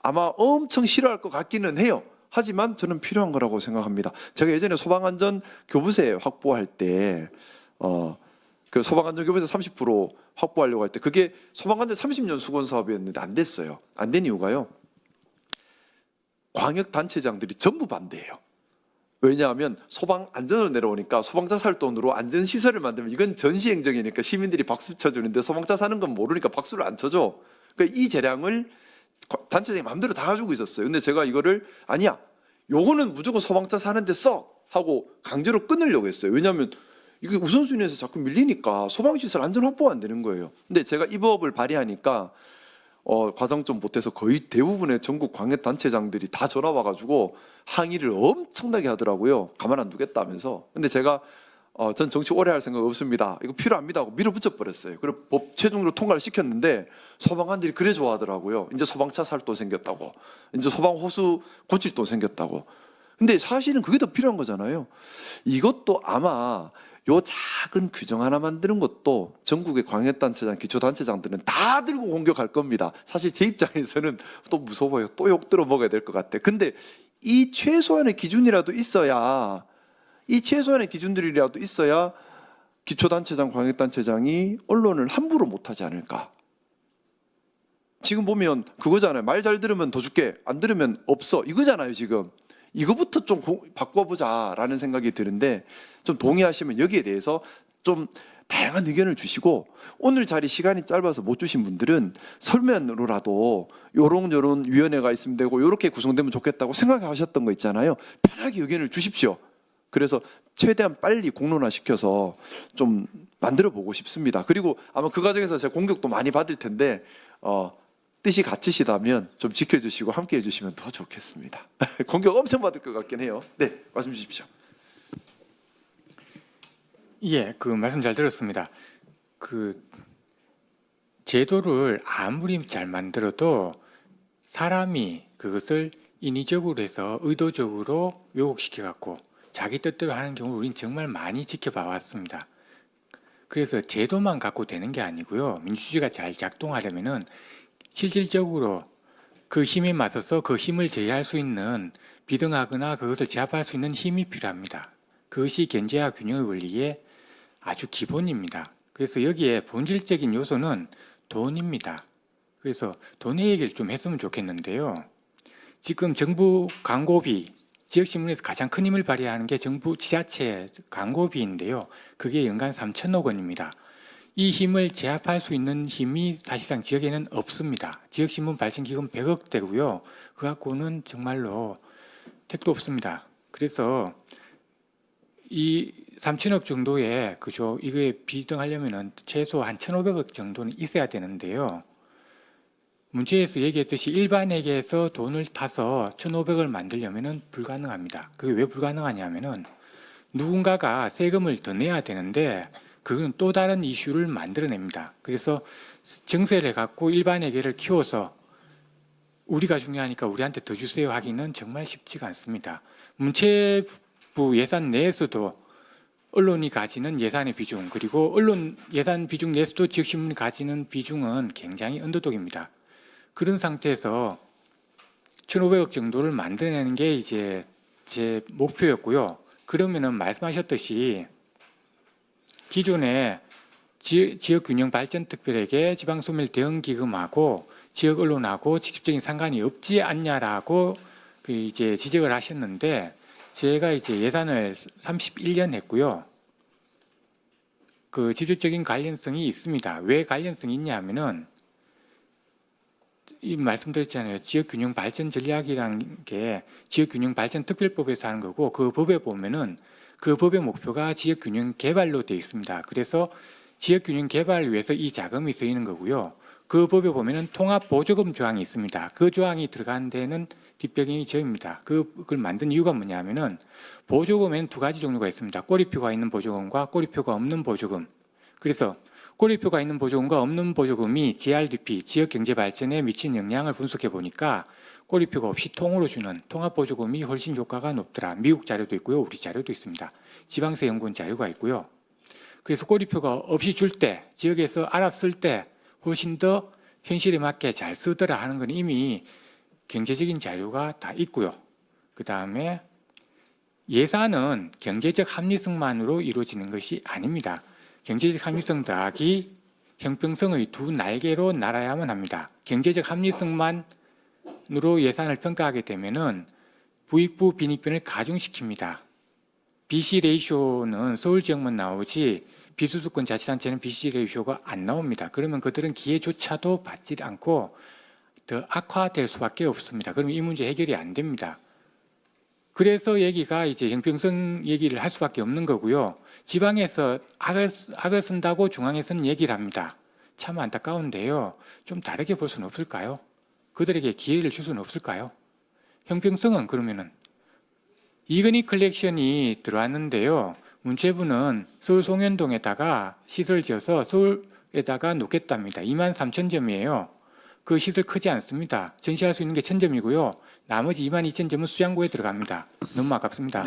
Speaker 1: 아마 엄청 싫어할 것 같기는 해요. 하지만 저는 필요한 거라고 생각합니다. 제가 예전에 소방안전 교부세 확보할 때 그 소방안전 교부세 30% 확보하려고 할 때 그게 소방안전 30년 수건 사업이었는데 안 됐어요. 안 된 이유가요. 광역 단체장들이 전부 반대해요. 왜냐하면 소방 안전으로 내려오니까 소방차 살 돈으로 안전 시설을 만들면 이건 전시 행정이니까 시민들이 박수 쳐주는데 소방차 사는 건 모르니까 박수를 안 쳐줘. 그러니까 이 재량을 단체장이 마음대로 다 가지고 있었어요. 근데 제가 이거를 아니야, 요거는 무조건 소방차 사는데 써 하고 강제로 끊으려고 했어요. 왜냐하면 이게 우선순위에서 자꾸 밀리니까 소방시설 안전 확보가 안 되는 거예요. 근데 제가 이 법을 발의하니까 과정 좀 못해서 거의 대부분의 전국 광역단체장들이 다 전화 와가지고 항의를 엄청나게 하더라고요. 가만 안 두겠다면서. 근데 제가 전 정치 오래 할 생각 없습니다. 이거 필요합니다 하고 밀어붙여 버렸어요. 그리고 법 최종으로 통과를 시켰는데 소방관들이 그래 좋아하더라고요. 이제 소방차 살 돈 생겼다고. 이제 소방호수 고칠 돈 생겼다고. 근데 사실은 그게 더 필요한 거잖아요. 이것도 아마 요 작은 규정 하나 만드는 것도 전국의 광역단체장, 기초단체장들은 다 들고 공격할 겁니다. 사실 제 입장에서는 또 무서워요. 또 욕 들어 먹어야 될 것 같아. 근데 이 최소한의 기준이라도 있어야, 이 최소한의 기준들이라도 있어야 기초단체장, 광역단체장이 언론을 함부로 못하지 않을까. 지금 보면 그거잖아요. 말 잘 들으면 더 줄게, 안 들으면 없어, 이거잖아요 지금. 이거부터 좀 바꿔보자라는 생각이 드는데 좀 동의하시면 여기에 대해서 좀 다양한 의견을 주시고, 오늘 자리 시간이 짧아서 못 주신 분들은 서면으로라도 요런 위원회가 있으면 되고 요렇게 구성되면 좋겠다고 생각하셨던 거 있잖아요. 편하게 의견을 주십시오. 그래서 최대한 빨리 공론화시켜서 좀 만들어 보고 싶습니다. 그리고 아마 그 과정에서 제가 공격도 많이 받을 텐데 뜻이 같으시다면 좀 지켜주시고 함께해 주시면 더 좋겠습니다. 공격 엄청 받을 것 같긴 해요. 네, 말씀 주십시오.
Speaker 10: 예, 그 말씀 잘 들었습니다. 그 제도를 아무리 잘 만들어도 사람이 그것을 인위적으로 해서 의도적으로 왜곡시켜 갖고 자기 뜻대로 하는 경우를 우리는 정말 많이 지켜봐 왔습니다. 그래서 제도만 갖고 되는 게 아니고요. 민주주의가 잘 작동하려면은 실질적으로 그 힘에 맞서서 그 힘을 제어할 수 있는, 비등하거나 그것을 제압할 수 있는 힘이 필요합니다. 그것이 견제와 균형의 원리의 아주 기본입니다. 그래서 여기에 본질적인 요소는 돈입니다. 그래서 돈의 얘기를 좀 했으면 좋겠는데요. 지금 정부 광고비, 지역신문에서 가장 큰 힘을 발휘하는 게 정부 지자체 광고비인데요. 그게 연간 3천억 원입니다. 이 힘을 제압할 수 있는 힘이 사실상 지역에는 없습니다. 지역신문 발행기금 100억대고요. 그 갖고는 정말로 택도 없습니다. 그래서 이 3천억 정도의 그죠, 이거에 비등하려면은 최소 한 1,500억 정도는 있어야 되는데요. 문제에서 얘기했듯이 일반에게서 돈을 타서 1,500을 만들려면은 불가능합니다. 그게 왜 불가능하냐면은 누군가가 세금을 더 내야 되는데 그건 또 다른 이슈를 만들어냅니다. 그래서 정세를 해갖고 일반회계를 키워서 우리가 중요하니까 우리한테 더 주세요 하기는 정말 쉽지가 않습니다. 문체부 예산 내에서도 언론이 가지는 예산의 비중, 그리고 언론 예산 비중 내에서도 지역신문이 가지는 비중은 굉장히 언더독입니다. 그런 상태에서 1,500억 정도를 만들어내는 게 이제 제 목표였고요. 그러면은 말씀하셨듯이 기존에 지역균형발전특별회계, 지방소멸 대응기금하고 지역 언론하고 직접적인 상관이 없지 않냐라고 그 이제 지적을 하셨는데, 제가 이제 예산을 31년 했고요. 그 직접적인 관련성이 있습니다. 왜 관련성이 있냐면은 이 말씀드렸잖아요. 지역균형 발전 전략이라는 게 지역균형 발전 특별법에서 하는 거고 그 법에 보면은 그 법의 목표가 지역균형 개발로 되어 있습니다. 그래서 지역균형 개발을 위해서 이 자금이 쓰이는 거고요. 그 법에 보면은 통합보조금 조항이 있습니다. 그 조항이 들어간 데는 뒷배경이 저입니다. 그걸 만든 이유가 뭐냐면은 보조금에는 두 가지 종류가 있습니다. 꼬리표가 있는 보조금과 꼬리표가 없는 보조금. 그래서 꼬리표가 있는 보조금과 없는 보조금이 GRDP, 지역경제발전에 미친 영향을 분석해 보니까 꼬리표가 없이 통으로 주는 통합보조금이 훨씬 효과가 높더라. 미국 자료도 있고요. 우리 자료도 있습니다. 지방세 연구원 자료가 있고요. 그래서 꼬리표가 없이 줄 때, 지역에서 알았을 때 훨씬 더 현실에 맞게 잘 쓰더라 하는 건 이미 경제적인 자료가 다 있고요. 그 다음에 예산은 경제적 합리성만으로 이루어지는 것이 아닙니다. 경제적 합리성 더하기 형평성의 두 날개로 날아야만 합니다. 경제적 합리성만으로 예산을 평가하게 되면은 부익부 빈익빈을 가중시킵니다. BC 레이쇼는 서울 지역만 나오지 비수도권 자치단체는 BC 레이쇼가 안 나옵니다. 그러면 그들은 기회조차도 받지 않고 더 악화될 수밖에 없습니다. 그러면 이 문제 해결이 안 됩니다. 그래서 얘기가 이제 형평성 얘기를 할 수밖에 없는 거고요. 지방에서 악을 쓴다고 중앙에서는 얘기를 합니다. 참 안타까운데요. 좀 다르게 볼 수는 없을까요? 그들에게 기회를 줄 수는 없을까요? 형평성은 그러면은 이건희 컬렉션이 들어왔는데요. 문체부는 서울 송현동에다가 시설 지어서 서울에다가 놓겠답니다. 23,000점이에요. 그 시설 크지 않습니다. 전시할 수 있는 게 1,000점이고요. 나머지 22,000점은 수장고에 들어갑니다. 너무 아깝습니다.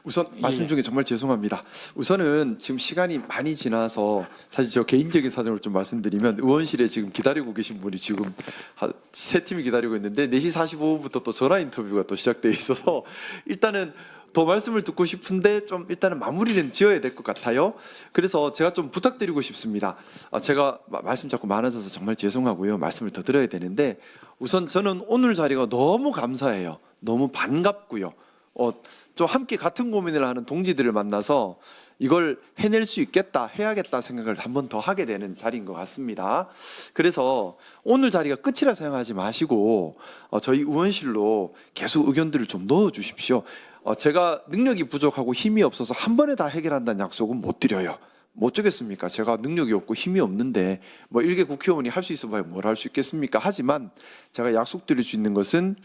Speaker 1: 우선 말씀 중에 정말 죄송합니다. 우선은 지금 시간이 많이 지나서 사실 저 개인적인 사정을 좀 말씀드리면 의원실에 지금 기다리고 계신 분이 지금 세 팀이 기다리고 있는데 4시 45분부터 또 전화 인터뷰가 또 시작되어 있어서 일단은 더 말씀을 듣고 싶은데 좀 일단은 마무리는 지어야 될 것 같아요. 그래서 제가 좀 부탁드리고 싶습니다. 제가 말씀 자꾸 많아져서 정말 죄송하고요. 말씀을 더 드려야 되는데 우선 저는 오늘 자리가 너무 감사해요. 너무 반갑고요. 좀 함께 같은 고민을 하는 동지들을 만나서 이걸 해낼 수 있겠다, 해야겠다 생각을 한 번 더 하게 되는 자리인 것 같습니다. 그래서 오늘 자리가 끝이라 생각하지 마시고 저희 의원실로 계속 의견들을 좀 넣어 주십시오. 제가 능력이 부족하고 힘이 없어서 한 번에 다 해결한다는 약속은 못 드려요. 못 주겠습니까? 제가 능력이 없고 힘이 없는데 뭐 일개 국회의원이 할 수 있어 봐야 뭘 할 수 있겠습니까? 하지만 제가 약속드릴 수 있는 것은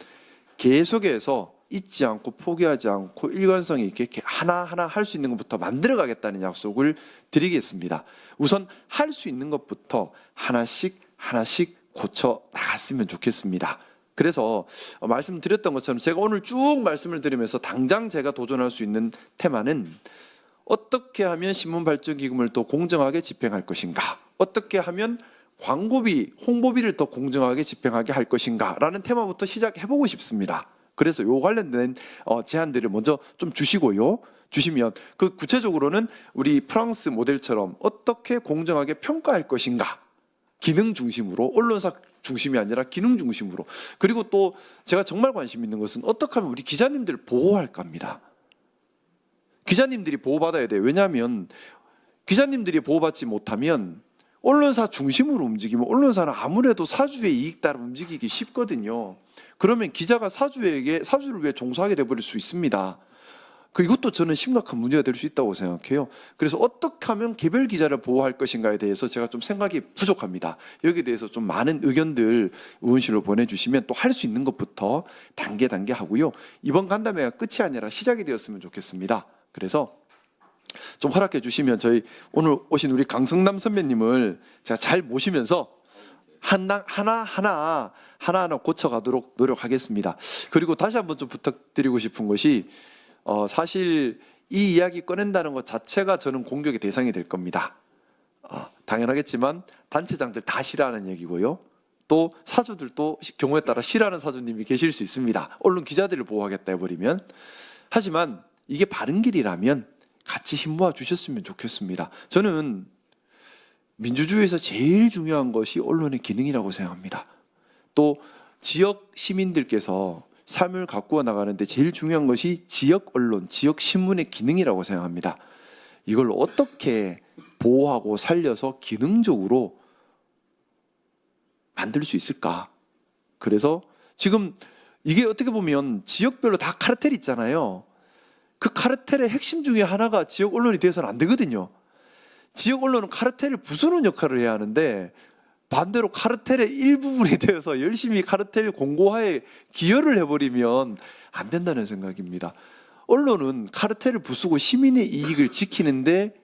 Speaker 1: 계속해서 잊지 않고 포기하지 않고 일관성 있게 하나하나 할 수 있는 것부터 만들어 가겠다는 약속을 드리겠습니다. 우선 할 수 있는 것부터 하나씩 고쳐 나갔으면 좋겠습니다. 그래서 말씀드렸던 것처럼 제가 오늘 쭉 말씀을 드리면서 당장 제가 도전할 수 있는 테마는 어떻게 하면 신문발전기금을 더 공정하게 집행할 것인가, 어떻게 하면 광고비, 홍보비를 더 공정하게 집행하게 할 것인가 라는 테마부터 시작해보고 싶습니다. 그래서 요 관련된 제안들을 먼저 좀 주시고요. 주시면 그 구체적으로는 우리 프랑스 모델처럼 어떻게 공정하게 평가할 것인가, 기능 중심으로, 언론사 중심이 아니라 기능 중심으로. 그리고 또 제가 정말 관심 있는 것은 어떻게 하면 우리 기자님들을 보호할까입니다. 기자님들이 보호받아야 돼요. 왜냐하면 기자님들이 보호받지 못하면 언론사 중심으로 움직이면 언론사는 아무래도 사주의 이익 따라 움직이기 쉽거든요. 그러면 기자가 사주를 위해 종사하게 돼버릴 수 있습니다. 이것도 저는 심각한 문제가 될 수 있다고 생각해요. 그래서 어떻게 하면 개별 기자를 보호할 것인가에 대해서 제가 좀 생각이 부족합니다. 여기에 대해서 좀 많은 의견들 의원실로 보내주시면 또 할 수 있는 것부터 단계 하고요. 이번 간담회가 끝이 아니라 시작이 되었으면 좋겠습니다. 그래서 좀 허락해 주시면 저희 오늘 오신 우리 강성남 선배님을 제가 잘 모시면서 하나하나 고쳐가도록 노력하겠습니다. 그리고 다시 한번 좀 부탁드리고 싶은 것이 사실 이 이야기 꺼낸다는 것 자체가 저는 공격의 대상이 될 겁니다. 당연하겠지만 단체장들 다 싫어하는 얘기고요. 또 사주들도 경우에 따라 싫어하는 사주님이 계실 수 있습니다. 언론 기자들을 보호하겠다 해버리면. 하지만 이게 바른 길이라면 같이 힘 모아 주셨으면 좋겠습니다. 저는 민주주의에서 제일 중요한 것이 언론의 기능이라고 생각합니다. 또 지역 시민들께서 삶을 가꾸어 나가는데 제일 중요한 것이 지역 언론, 지역 신문의 기능이라고 생각합니다. 이걸 어떻게 보호하고 살려서 기능적으로 만들 수 있을까? 그래서 지금 이게 어떻게 보면 지역별로 다 카르텔이 있잖아요. 그 카르텔의 핵심 중에 하나가 지역 언론이 되어서는 안 되거든요. 지역 언론은 카르텔을 부수는 역할을 해야 하는데 반대로 카르텔의 일부분이 되어서 열심히 카르텔 공고화에 기여를 해버리면 안 된다는 생각입니다. 언론은 카르텔을 부수고 시민의 이익을 지키는데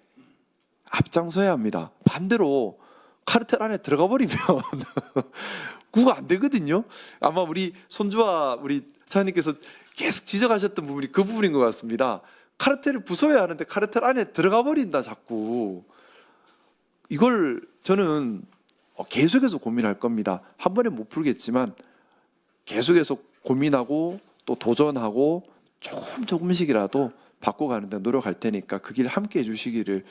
Speaker 1: 앞장서야 합니다. 반대로 카르텔 안에 들어가 버리면 그거 안 되거든요. 아마 우리 손주와 우리 차장님께서 계속 지적하셨던 부분이 그 부분인 것 같습니다. 카르텔을 부숴야 하는데 카르텔 안에 들어가 버린다 자꾸. 이걸 저는 계속해서 고민할 겁니다. 한 번에 못 풀겠지만 계속해서 고민하고 또 도전하고 조금씩이라도 바꿔가는 데 노력할 테니까 그 길 함께 해주시기를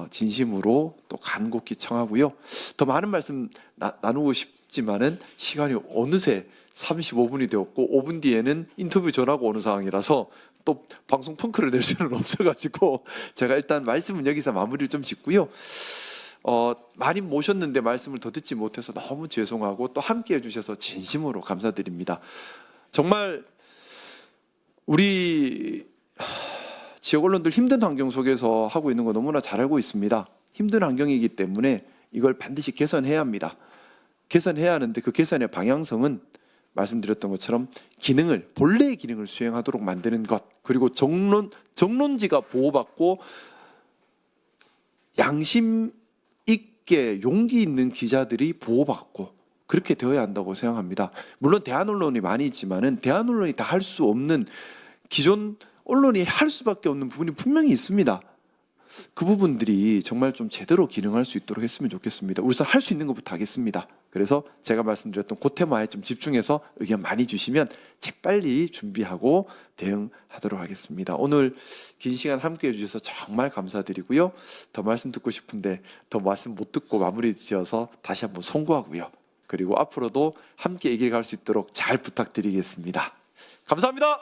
Speaker 1: 진심으로 또 간곡히 청하고요. 더 많은 말씀 나누고 싶지만은 시간이 어느새 35분이 되었고 5분 뒤에는 인터뷰 전화가 오는 상황이라서 또 방송 펑크를 낼 수는 없어가지고 제가 일단 말씀은 여기서 마무리를 좀 짓고요. 많이 모셨는데 말씀을 더 듣지 못해서 너무 죄송하고 또 함께 해주셔서 진심으로 감사드립니다. 정말 우리 지역 언론들 힘든 환경 속에서 하고 있는 거 너무나 잘 알고 있습니다. 힘든 환경이기 때문에 이걸 반드시 개선해야 합니다. 개선해야 하는데 그 개선의 방향성은 말씀드렸던 것처럼 본래의 기능을 수행하도록 만드는 것, 그리고 정론지가 보호받고 양심 있게 용기 있는 기자들이 보호받고 그렇게 되어야 한다고 생각합니다. 물론 대한 언론이 많이 있지만은 대한 언론이 다 할 수 없는 기존 언론이 할 수밖에 없는 부분이 분명히 있습니다. 그 부분들이 정말 좀 제대로 기능할 수 있도록 했으면 좋겠습니다. 우선 할 수 있는 것부터 하겠습니다. 그래서 제가 말씀드렸던 그 테마에 좀 집중해서 의견 많이 주시면 재빨리 준비하고 대응하도록 하겠습니다. 오늘 긴 시간 함께 해주셔서 정말 감사드리고요. 더 말씀 듣고 싶은데 더 말씀 못 듣고 마무리 지어서 다시 한번 송구하고요. 그리고 앞으로도 함께 이 길 갈 수 있도록 잘 부탁드리겠습니다. 감사합니다.